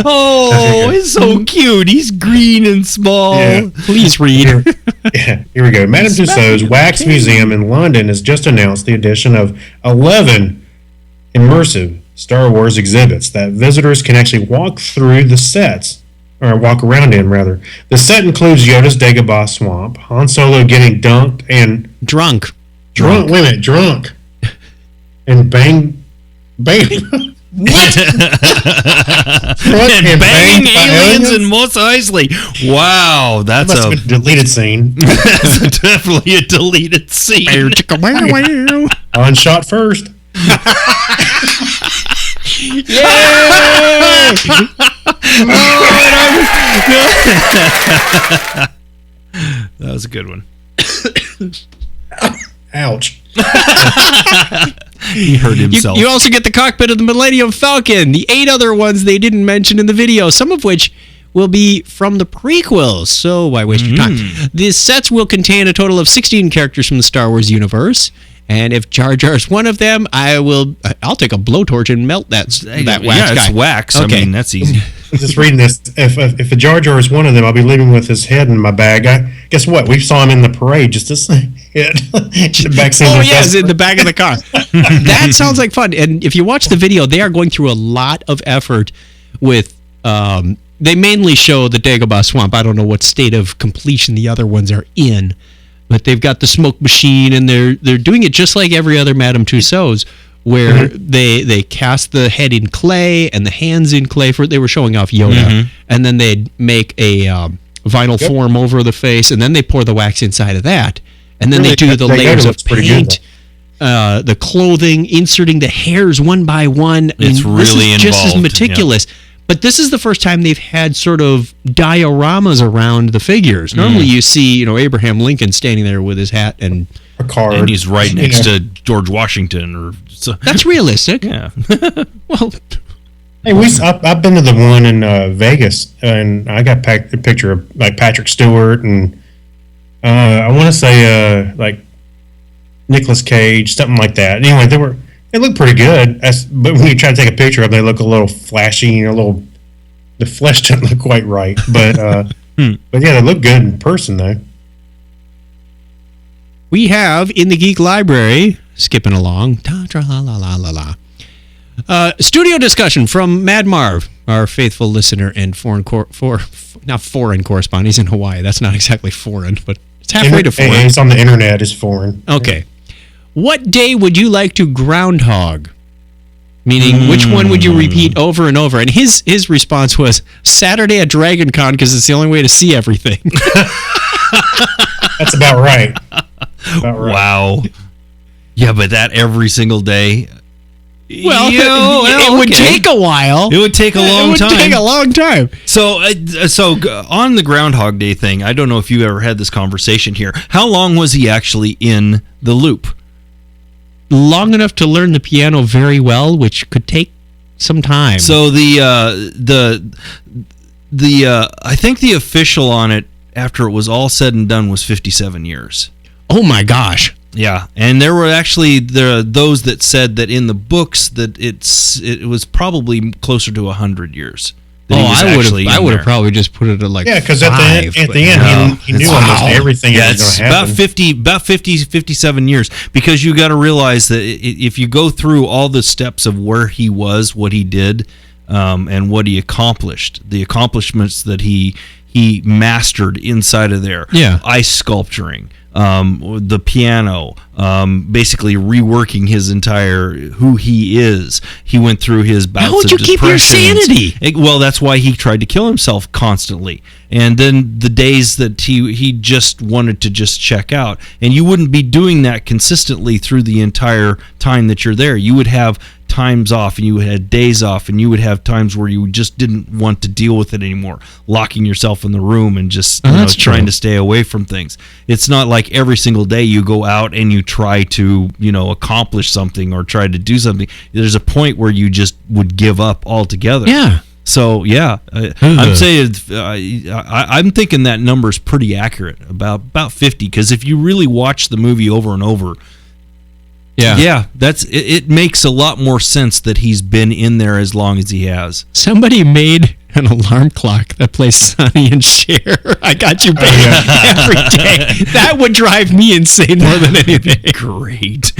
Oh, it's so cute. He's green and small. Yeah. Please read. Here we go. Madame Tussauds Wax Museum in London has just announced the addition of 11 immersive Star Wars exhibits that visitors can actually walk through the sets, or walk around in, rather. The set includes Yoda's Dagobah Swamp, Han Solo getting dunked and... Drunk. Wait a minute, drunk. And bang. What? and bang aliens in Mos Eisley. Wow, that's a deleted scene. That's definitely a deleted scene. On shot first. That was a good one. Ouch. He hurt himself. You also get the cockpit of the Millennium Falcon, the 8 other ones they didn't mention in the video, some of which will be from the prequels, so why waste your time? The sets will contain a total of 16 characters from the Star Wars universe, and if Jar Jar's one of them, I'll take a blowtorch and melt that wax guy. Yeah, it's wax. Okay. I mean, that's easy. I'm just reading this. If a Jar Jar is one of them, I'll be leaving with his head in my bag. Guess what? We saw him in the parade just this head. Yes, in the back of the car. That sounds like fun. And if you watch the video, they are going through a lot of effort with... they mainly show the Dagobah Swamp. I don't know what state of completion the other ones are in. But they've got the smoke machine, and they're doing it just like every other Madame Tussauds, where they cast the head in clay and the hands in clay. They were showing off Yoda, and then they'd make a vinyl form over the face, and then they pour the wax inside of that, and then they do the layers of paint, the clothing, inserting the hairs one by one. It's really involved. Just as meticulous. Yeah. But this is the first time they've had sort of dioramas around the figures. Normally you see, Abraham Lincoln standing there with his hat and a card. And he's right next to George Washington. That's realistic. Yeah. Well, hey, I've been to the one in Vegas, and I got a picture of like Patrick Stewart and I want to say like Nicolas Cage, something like that. Anyway, they look pretty good. But when you try to take a picture of them, they look a little flashy, the flesh doesn't look quite right. But but yeah, they look good in person though. We have in the Geek Library, skipping along, studio discussion from Mad Marv, our faithful listener and not foreign correspondent. He's in Hawaii. That's not exactly foreign, but it's halfway to foreign. It's on the internet. It's foreign. Okay. What day would you like to groundhog? Meaning, which one would you repeat over and over? And his response was Saturday at Dragon Con because it's the only way to see everything. That's about right. Wow. Yeah, but that every single day. Well, it would take a while. It would take a long time. It would take a long time. So on the Groundhog Day thing, I don't know if you ever had this conversation here. How long was he actually in the loop? Long enough to learn the piano very well, which could take some time. So I think the official on it after it was all said and done was 57 years. Oh my gosh. Yeah, and there were actually those that said that in the books that it was probably closer to 100 years. I would have probably just put it at like because at the end he knew almost everything that was going to happen. About 57 years, because you got to realize that if you go through all the steps of where he was, what he did, and what he accomplished, the accomplishments that he mastered inside of there, ice sculpturing, the piano, basically reworking his entire who he is. He went through his bouts How would you keep your sanity? Well, that's why he tried to kill himself constantly. And then the days that he just wanted to just check out, and you wouldn't be doing that consistently through the entire time that you're there. You would have times off, and you had days off, and you would have times where you just didn't want to deal with it anymore, locking yourself in the room and just trying to stay away from things. It's not like every single day you go out and you try to accomplish something or try to do something. There's a point where you just would give up altogether. Yeah. So I'm saying I'm thinking that number's pretty accurate, about 50, because if you really watch the movie over and over. Yeah, it makes a lot more sense that he's been in there as long as he has. Somebody made an alarm clock that plays Sonny and Cher. I got you, baby, every day. That would drive me insane more than anything. Great.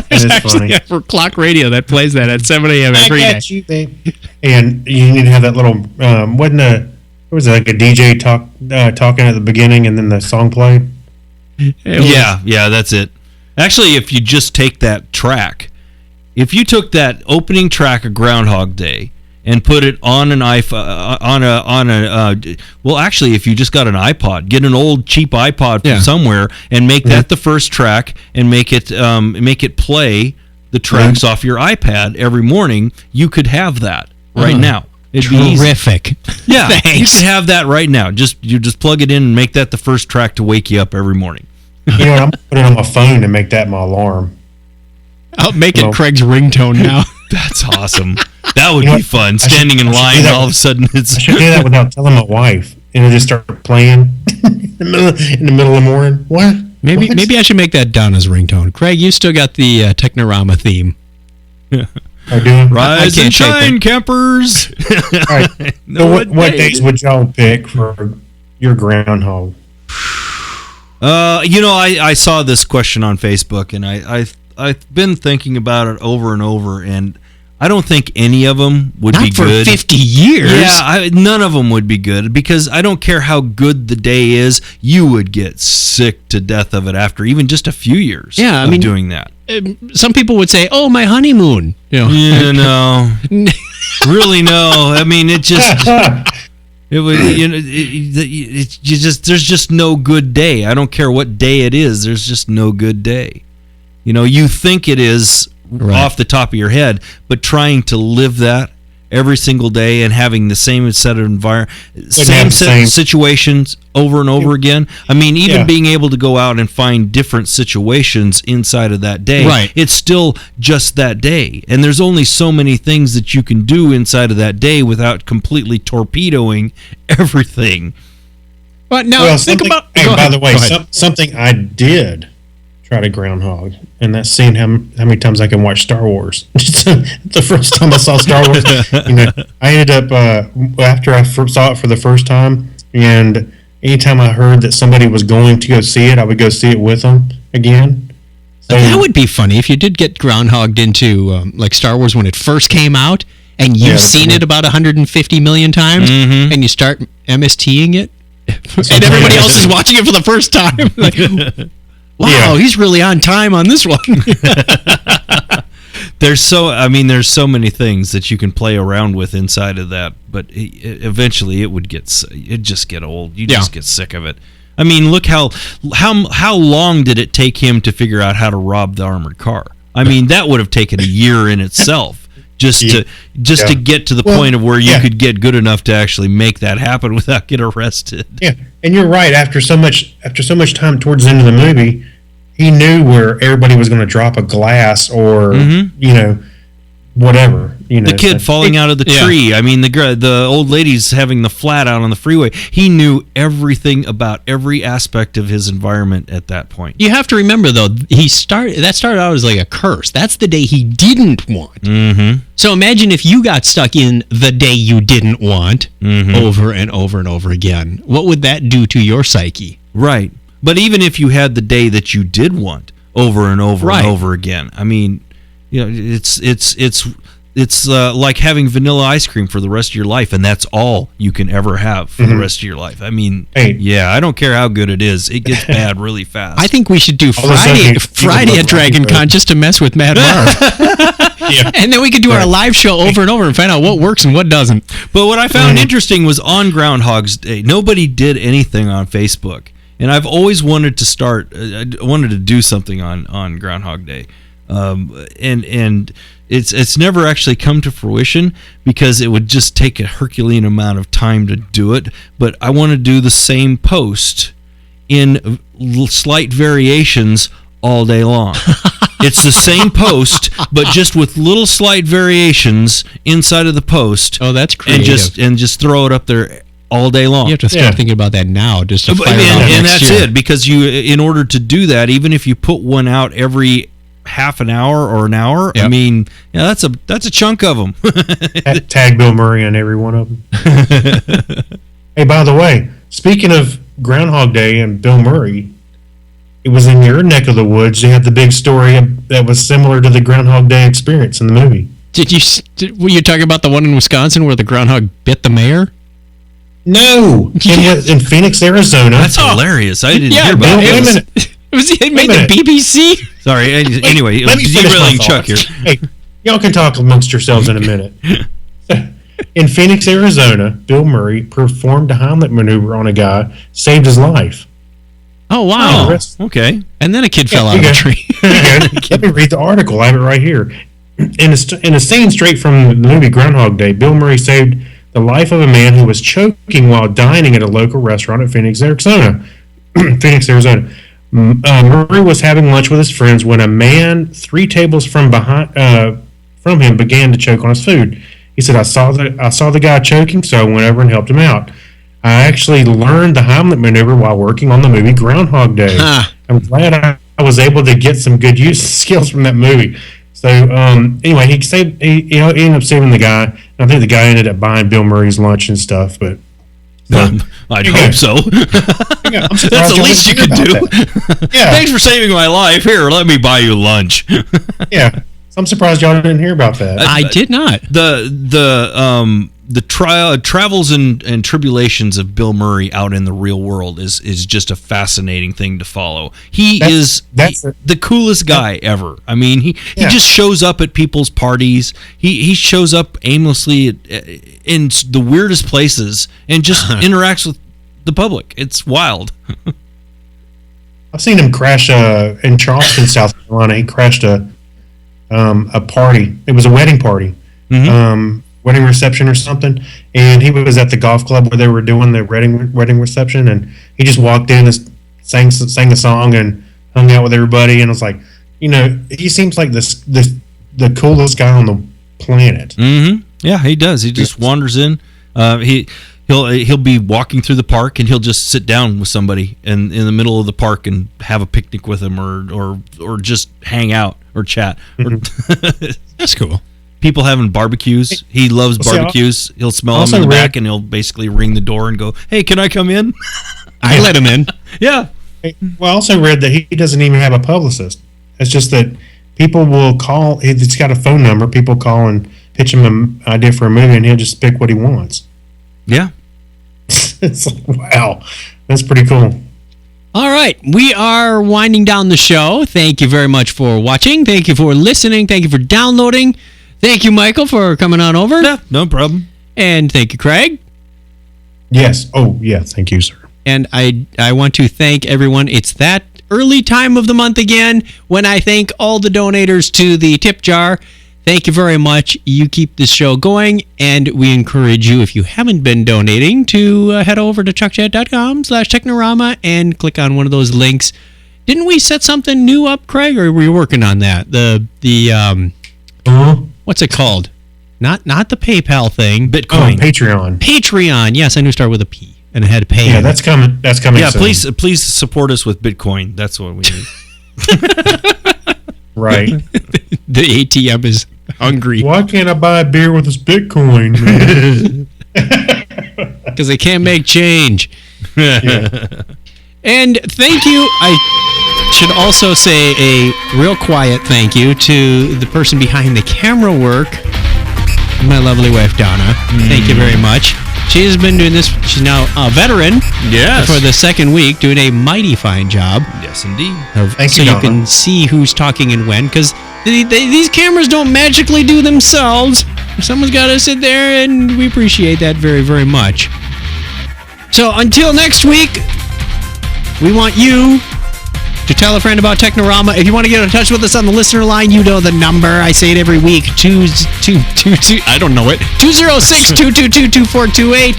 There's actually a clock radio that plays that at 7 a.m. every day. I got you, babe. And you need to have that little, what was it, like a DJ talking at the beginning and then the song played? Yeah, that's it. Actually, if you just take that track, if you took that opening track of Groundhog Day and put it on an iPhone, well, actually, if you just got an iPod, get an old cheap iPod from somewhere and make that the first track and make it play the tracks off your iPad every morning, you could have that right now. It'd be terrific. Yeah, Thanks. You could have that right now. You just plug it in and make that the first track to wake you up every morning. You know what? I'm going to put it on my phone and make that my alarm. I'll make it Craig's ringtone now. That's awesome. That would be fun. Standing in line, and all of a sudden it's. I should do that without telling my wife, and it'll just start playing in the middle of the morning. What? Maybe I should make that Donna's ringtone. Craig, you still got the Technorama theme. I do. Rise and shine, campers. All right. So what days would y'all pick for your groundhog? I saw this question on Facebook, and I've been thinking about it over and over, and I don't think any of them would be good. Not for 50 years. Yeah, none of them would be good, because I don't care how good the day is, you would get sick to death of it after even just a few years of doing that. Some people would say, "Oh, my honeymoon." No. Really, no. I mean, it just... It would, there's just no good day. I don't care what day it is. There's just no good day. You think it is off the top of your head, but trying to live that every single day and having the same set of same set of situations over and over again. I mean, even being able to go out and find different situations inside of that day, it's still just that day. And there's only so many things that you can do inside of that day without completely torpedoing everything. But now think about... by the way, something I did try to groundhog, and that's seeing how many times I can watch Star Wars. The first time I saw Star Wars, I ended up after I saw it for the first time, and anytime I heard that somebody was going to go see it, I would go see it with them again. So that would be funy if you did get groundhogged into like Star Wars when it first came out, and you've seen it about 150 million times, and you start MSTing it, and everybody else is watching it for the first time. Like, wow, he's really on time on this one. There's so many things that you can play around with inside of that, but eventually it'd just get old. You just get sick of it. I mean, look how long did it take him to figure out how to rob the armored car? I mean, that would have taken a year in itself just to get to the point of where you could get good enough to actually make that happen without getting arrested. Yeah, and you're right. After so much time towards the end of the movie, he knew where everybody was going to drop a glass or whatever. The kid falling out of the tree. I mean, the old lady's having the flat out on the freeway. He knew everything about every aspect of his environment at that point. You have to remember, though, that started out as like a curse. That's the day he didn't want. Mm-hmm. So imagine if you got stuck in the day you didn't want over and over and over again. What would that do to your psyche? Right. But even if you had the day that you did want over and over and over again, I mean, it's like having vanilla ice cream for the rest of your life, and that's all you can ever have for the rest of your life. I mean, I don't care how good it is. It gets bad really fast. I think we should do Friday at Dragon Con just to mess with Mad Marv. And then we could do our live show over and over and find out what works and what doesn't. But what I found interesting was on Groundhog's Day, nobody did anything on Facebook. And I've always wanted to do something on Groundhog Day. And it's never actually come to fruition because it would just take a Herculean amount of time to do it. But I want to do the same post in slight variations all day long. It's the same post, but just with little slight variations inside of the post. Oh, that's creative. And just throw it up there all day long. You have to start thinking about that now, just to fire it out and next that's year. it, because in order to do that, even if you put one out every half an hour or an hour, I mean, that's a chunk of them. Tag Bill Murray on every one of them. Hey, by the way, speaking of Groundhog Day and Bill Murray, it was in your neck of the woods. You had the big story that was similar to the Groundhog Day experience in the movie. Were you talking about the one in Wisconsin where the groundhog bit the mayor? No, in Phoenix, Arizona. That's hilarious. I didn't hear about it. It made the BBC? Sorry. Anyway, let me finish derailing my Chuck here. Hey, y'all can talk amongst yourselves in a minute. In Phoenix, Arizona, Bill Murray performed a Heimlich maneuver on a guy, saved his life. Oh, wow. Okay. And then a kid fell out of a tree. Let me read the article. I have it right here. In a scene straight from the movie Groundhog Day, Bill Murray saved the life of a man who was choking while dining at a local restaurant in Phoenix, Arizona. Murray was having lunch with his friends when a man 3 tables from him began to choke on his food. He said, I saw the guy choking, so I went over and helped him out. I actually learned the Heimlich maneuver while working on the movie Groundhog Day. I'm glad I was able to get some good skills from that movie. So anyway, he ended up saving the guy. I think the guy ended up buying Bill Murray's lunch and stuff, but I'd hope so. That's the least you could do. Thanks for saving my life. Here, let me buy you lunch. Yeah, I'm surprised y'all didn't hear about that. I did not. The travels and tribulations of Bill Murray out in the real world is just a fascinating thing to follow. He is the coolest guy ever. I mean, he just shows up at people's parties. He shows up aimlessly in the weirdest places and just interacts with the public. It's wild. I've seen him crash in Charleston, South Carolina. He crashed a party. It was a wedding party. Wedding reception or something, and he was at the golf club where they were doing the wedding reception, and he just walked in and sang a song and hung out with everybody, and it was like, he seems like the coolest guy on the planet. Yeah, he does. He just wanders in. He'll be walking through the park and he'll just sit down with somebody in the middle of the park and have a picnic with him or just hang out or chat. That's cool. People having barbecues. He loves barbecues. He'll smell them in the back and he'll basically ring the door and go, "Hey, can I come in?" I let him in. Yeah. Well, I also read that he doesn't even have a publicist. It's just that people will call. He's got a phone number. People call and pitch him an idea for a movie, and he'll just pick what he wants. Yeah. It's like, wow. That's pretty cool. All right. We are winding down the show. Thank you very much for watching. Thank you for listening. Thank you for downloading. Thank you, Michael, for coming on over. Yeah, no problem. And thank you, Craig. Yes. Oh, yeah. Thank you, sir. And I want to thank everyone. It's that early time of the month again when I thank all the donators to the tip jar. Thank you very much. You keep this show going, and we encourage you, if you haven't been donating, to head over to chuckchat.com/Technorama and click on one of those links. Didn't we set something new up, Craig, or were you working on that? What's it called? Not the PayPal thing. Bitcoin. Oh, Patreon. Patreon. Yes, I knew it started with a P and it had to pay. Yeah, that's coming. That's coming. Yeah, soon. please support us with Bitcoin. That's what we need. Right. The ATM is hungry. Why can't I buy a beer with this Bitcoin, man? Because they can't make change. Yeah. And thank you. I should also say a real quiet thank you to the person behind the camera work, my lovely wife, Donna. Thank you very much. She has been doing this. She's now a veteran. Yes. For the second week, doing a mighty fine job. Yes, indeed. Thank you, you, Donna. Can see who's talking and when, because these cameras don't magically do themselves. Someone's got to sit there, and we appreciate that very, very much. So until next week, we want you to tell a friend about Technorama. If you want to get in touch with us on the listener line, you know the number. I say it every week. I don't know it. 206-222-2428.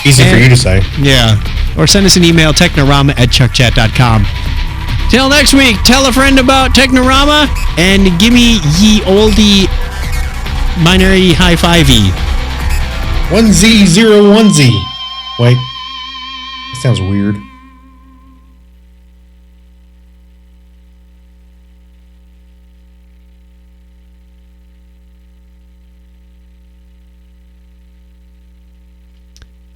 Easy for you to say. Yeah. Or send us an email, technorama@chuckchat.com. Till next week, tell a friend about Technorama and give me ye oldie binary high five-y. 1Z01Z. Wait. That sounds weird.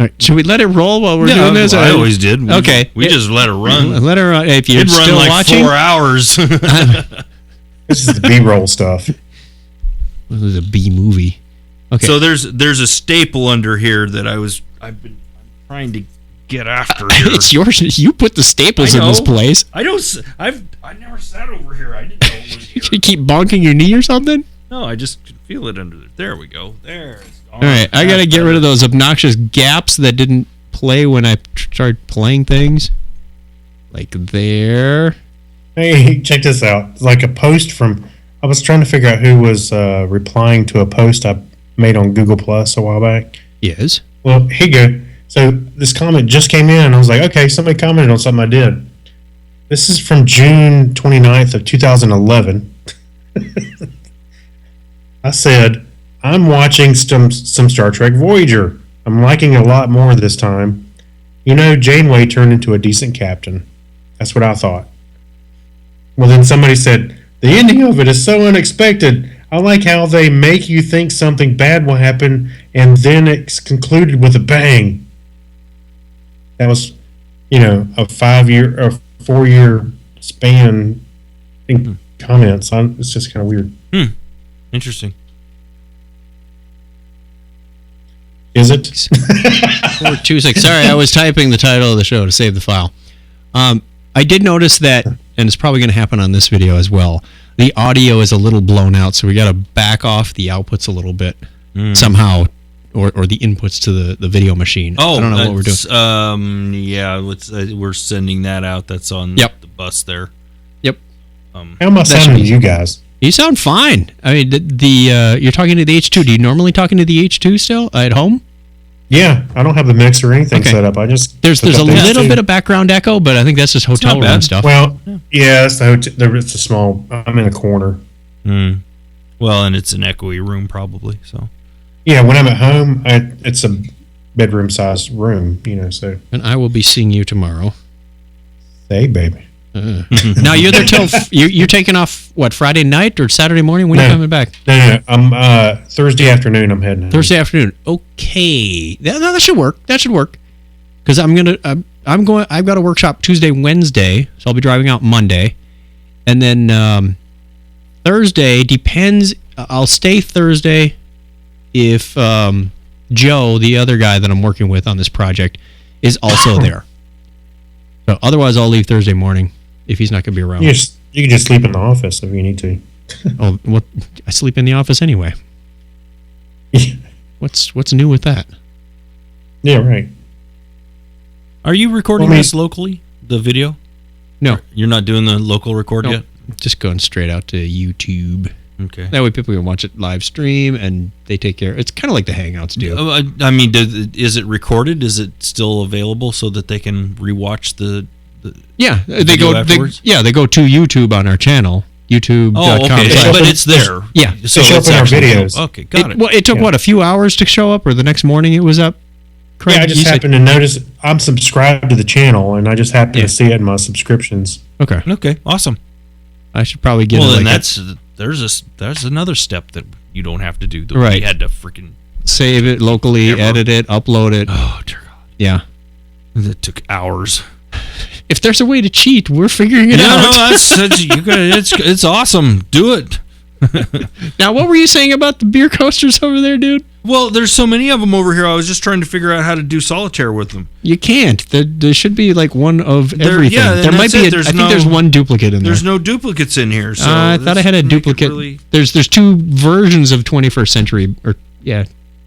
All right, should we let it roll while we're doing this? I always did. Okay. We just let it run. Let her run. If you're It'd still run like watching. 4 hours. This is the B-roll stuff. This is a B movie. Okay. So there's a staple under here that I'm trying to get after here. It's yours. You put the staples in this place. I never sat over here. I didn't know it was here. You keep bonking your knee or something? No, I just could feel it under there. There we go. There. All right, I got to get rid of those obnoxious gaps that didn't play when I started playing things. Like there. Hey, check this out. It's like a post from... I was trying to figure out who was replying to a post I made on Google Plus a while back. Yes. Well, here you go. So this comment just came in, and I was like, okay, somebody commented on something I did. This is from June 29th of 2011. I said, I'm watching some Star Trek Voyager. I'm liking a lot more this time. You know, Janeway turned into a decent captain. That's what I thought. Well, then somebody said, the ending of it is so unexpected. I like how they make you think something bad will happen, and then it's concluded with a bang. That was, a 5-year or 4-year span in comments. It's just kind of weird. Interesting. Is it? 426. Sorry, I was typing the title of the show to save the file. I did notice that, and it's probably going to happen on this video as well, the audio is a little blown out, so we got to back off the outputs a little bit somehow, or the inputs to the video machine. Oh, I don't know what we're doing. Yeah, we're sending that out. That's on the bus there. Yep. How am I sounding to you guys? You sound fine. I mean, you're talking to the H2. Do you normally talking to the H2 still at home? Yeah, I don't have the mix or anything set up. I just there's a little bit of background echo, but I think that's just hotel room stuff. Well, yeah, it's the hotel. It's a small. I'm in a corner. Well, and it's an echoey room probably. So. Yeah, when I'm at home, it's a bedroom-sized room. So. And I will be seeing you tomorrow. Hey, baby. Now you're there till you're taking off what, Friday night or Saturday morning? When are you coming back? No. I'm Thursday afternoon. I'm heading. Thursday afternoon. Okay, that should work. That should work. Because I'm going. I've got a workshop Tuesday, Wednesday, so I'll be driving out Monday, and then Thursday depends. I'll stay Thursday if Joe, the other guy that I'm working with on this project, is also there. So otherwise, I'll leave Thursday morning if he's not going to be around. You can just sleep in the office if you need to. Oh, well, I sleep in the office anyway. What's new with that? Yeah, right. Are you recording this locally? The video? No. You're not doing the local record Nope. yet? Just going straight out to YouTube. Okay. That way people can watch it live stream and they take care. It's kind of like the Hangouts do. I mean, is it recorded? Is it still available so that they can rewatch the Yeah, they video go. afterwards? They go to YouTube on our channel, YouTube.com. Oh, okay. But it's there. Yeah. So They show it's up in our actually- videos. Okay, got it. Well, it took what, a few hours to show up, or the next morning it was up. Craig, Yeah, I just you said- happened to notice I'm subscribed to the channel, and I just happened Yeah. to see it in my subscriptions. Okay. Okay, awesome. I should probably get. Well, it then like there's another step that you don't have to do. That Right. We had to freaking save it locally, edit it, upload it. Oh dear God. Yeah. That took hours. If there's a way to cheat, we're figuring it No, out. no, that's you got it's awesome. Do it. Now, what were you saying about the beer coasters over there, dude? Well, there's so many of them over here. I was just trying to figure out how to do solitaire with them. You can't. There should be like one of everything. yeah, there and might that's be. it. There's I think no- there's one duplicate in there. There's no duplicates in here. So I thought I had a this make it duplicate. really- There's two versions of 21st century, or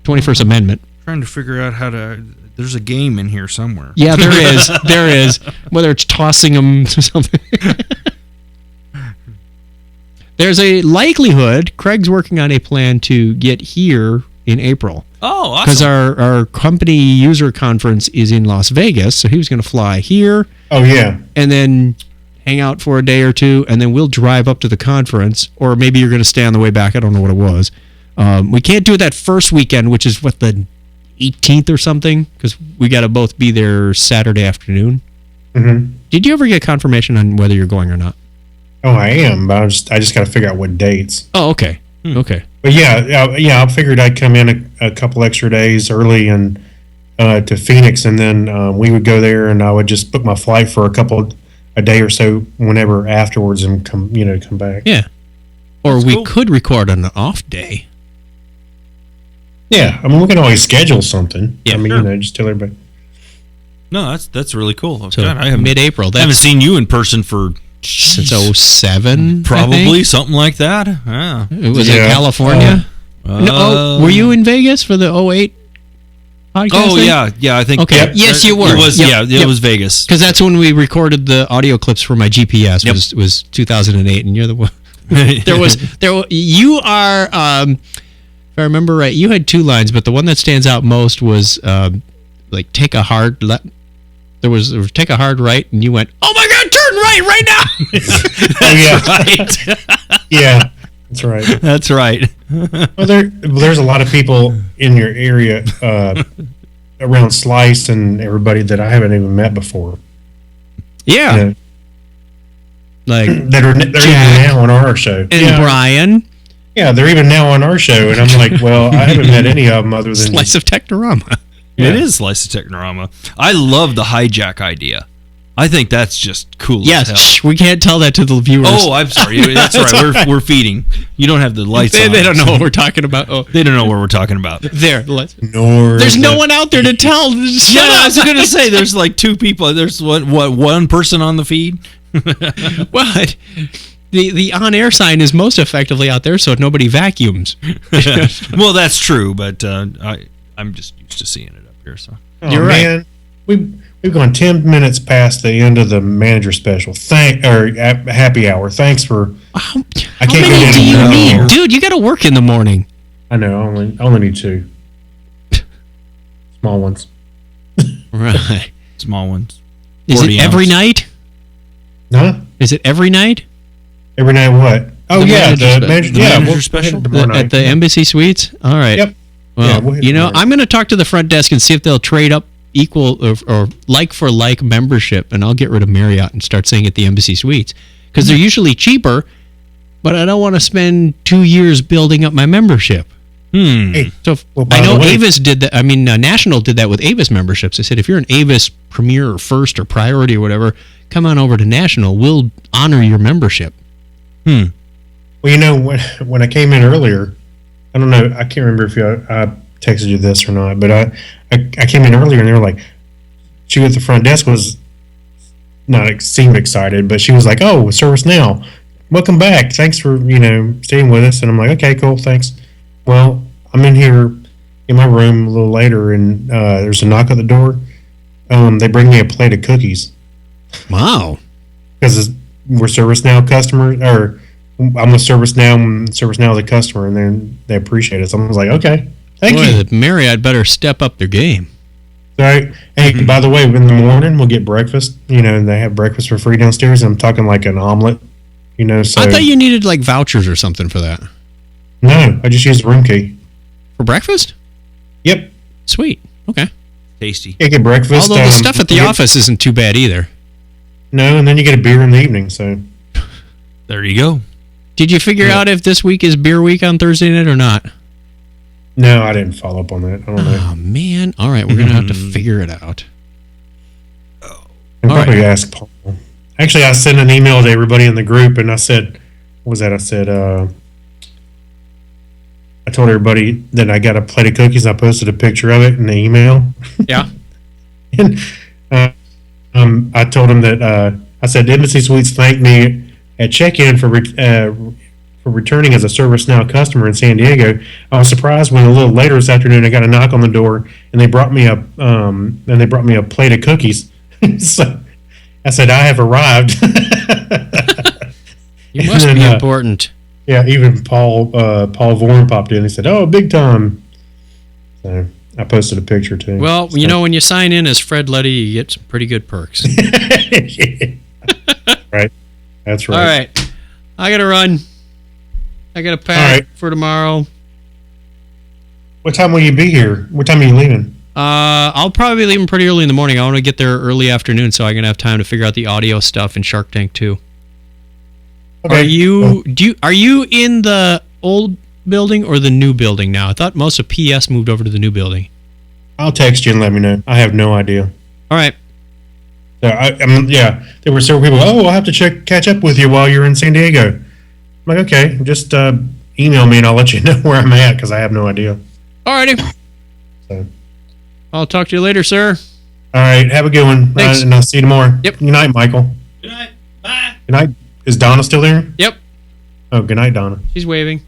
21st Amendment. Trying to figure out how to. There's a game in here somewhere. Yeah, there is. There is. Whether it's tossing them to something. There's a likelihood Craig's working on a plan to get here in April. Oh, awesome. Because our company user conference is in Las Vegas, so he was going to fly here. Oh, yeah. And then hang out for a day or two, and then we'll drive up to the conference, or maybe you're going to stay on the way back. I don't know what it was. We can't do it that first weekend, which is what, the 18th or something, because we got to both be there Saturday afternoon. Mm-hmm. Did you ever get confirmation on whether you're going or not? Oh, I am, but I just got to figure out what dates. Oh, okay. Okay. But yeah, I figured I'd come in a couple extra days early and to Phoenix, and then we would go there, and I would just book my flight for a day or so whenever afterwards, and come back. Yeah. Or we could record on an off day. Yeah, I mean we can always schedule something. Yeah, I mean sure. just tell everybody. No, that's really cool. So God, I haven't mid-April. I haven't seen you in person for since 07, probably something like that. Yeah. It was in California. Were you in Vegas for the 08 podcast? Oh thing? yeah. I think. Okay. Yep. Yes, you were. It was Yep. it was Vegas. Because that's when we recorded the audio clips for my GPS. Was 2008, and you're the one. You are. If I remember right, you had two lines, but the one that stands out most was like take a hard left. There was take a hard right, and you went, "Oh my God, turn right now!" That's right. Yeah, that's right. That's right. Well, there's a lot of people in your area around Slice and everybody that I haven't even met before. Yeah. Like they're even now on our show. And Brian. Yeah, they're even now on our show, and I'm like, well, I haven't met any of them other than Slice of Technorama. It is Slice of Technorama. I love the hijack idea. I think that's just cool. Yes, as hell. we can't tell that to the viewers. Oh, I'm sorry. That's right. We're feeding. You don't have the lights on. They don't know what we're talking about. Oh, they don't know what we're talking about. There's no one out there to tell. Yeah, I was going to say there's like two people. There's one person on the feed. Well, the on-air sign is most effectively out there, so nobody vacuums. Well, that's true, but I'm just used to seeing it up here. So You're right. We've gone 10 minutes past the end of the manager special. Happy hour. Thanks for. How many do you need, dude? You got to work in the morning. I know. I only need 2 small ones. Right. Small ones. Is it every night? Huh? Is it every night? Every night what? Oh, The yeah. manager The manager special? At the Embassy Suites? All right. Yep. Well, Yeah, we'll hit tomorrow. I'm going to talk to the front desk and see if they'll trade up equal or like for like membership, and I'll get rid of Marriott and start staying at the Embassy Suites because they're usually cheaper, but I don't want to spend 2 years building up my membership. Hey, So I know Avis did that. I mean, National did that with Avis memberships. They said if you're an Avis Premier or First or Priority or whatever, come on over to National. We'll honor your membership. Well, you know, when I came in earlier, I don't know, I can't remember if I texted you this or not, but I came in earlier and they were like, she at the front desk was seemed excited, but she was like, "Oh, service now. Welcome back. Thanks for, staying with us." And I'm like, "Okay, cool, thanks." Well, I'm in here in my room a little later, and there's a knock at the door. They bring me a plate of cookies. Wow. because we're ServiceNow customers, or I'm with ServiceNow, and ServiceNow is a customer, and then they appreciate it. So I was like, okay, thank you. The Marriott better step up their game. All right. Hey, by the way, in the morning we'll get breakfast. And they have breakfast for free downstairs. I'm talking like an omelet. So I thought you needed like vouchers or something for that. No, I just used the room key For breakfast? Yep. Sweet. Okay. Tasty. You get breakfast. Although the stuff at the office isn't too bad either. No, and then you get a beer in the evening. So there you go. Did you figure out if this week is beer week on Thursday night or not? No, I didn't follow up on that. I don't know. Oh, man. All right, we're going to have to figure it out. I'll probably ask Paul. Actually, I sent an email to everybody in the group, and I said, what was that? I said, I told everybody that I got a plate of cookies. I posted a picture of it in the email. Yeah. And I told him that I said, Embassy Suites thanked me at check-in for returning as a ServiceNow customer in San Diego. I was surprised when a little later this afternoon I got a knock on the door and they brought me a plate of cookies. So I said, I have arrived. You must be important. Yeah, even Paul Vorn popped in. He said, "Oh, big time." So I posted a picture too. Well, when you sign in as Fred Letty, you get some pretty good perks. Right. That's right. All right. I got to run. I got to pack for tomorrow. What time will you be here? What time are you leaving? I'll probably be leaving pretty early in the morning. I want to get there early afternoon so I'm going to have time to figure out the audio stuff in Shark Tank too. Okay. Are you in the old building or the new building now? I thought most of PS moved over to the new building. I'll text you and let me know. I have no idea. All right. So there were several people. Oh, I'll have to catch up with you while you're in San Diego. I'm like, okay, just email me and I'll let you know where I'm at because I have no idea. All righty. So I'll talk to you later, sir. All right, have a good one. Thanks. And I'll see you tomorrow. Yep. Good night, Michael. Good night. Bye. Good night. Is Donna still there? Yep. Oh, good night, Donna. She's waving.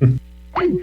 Bye.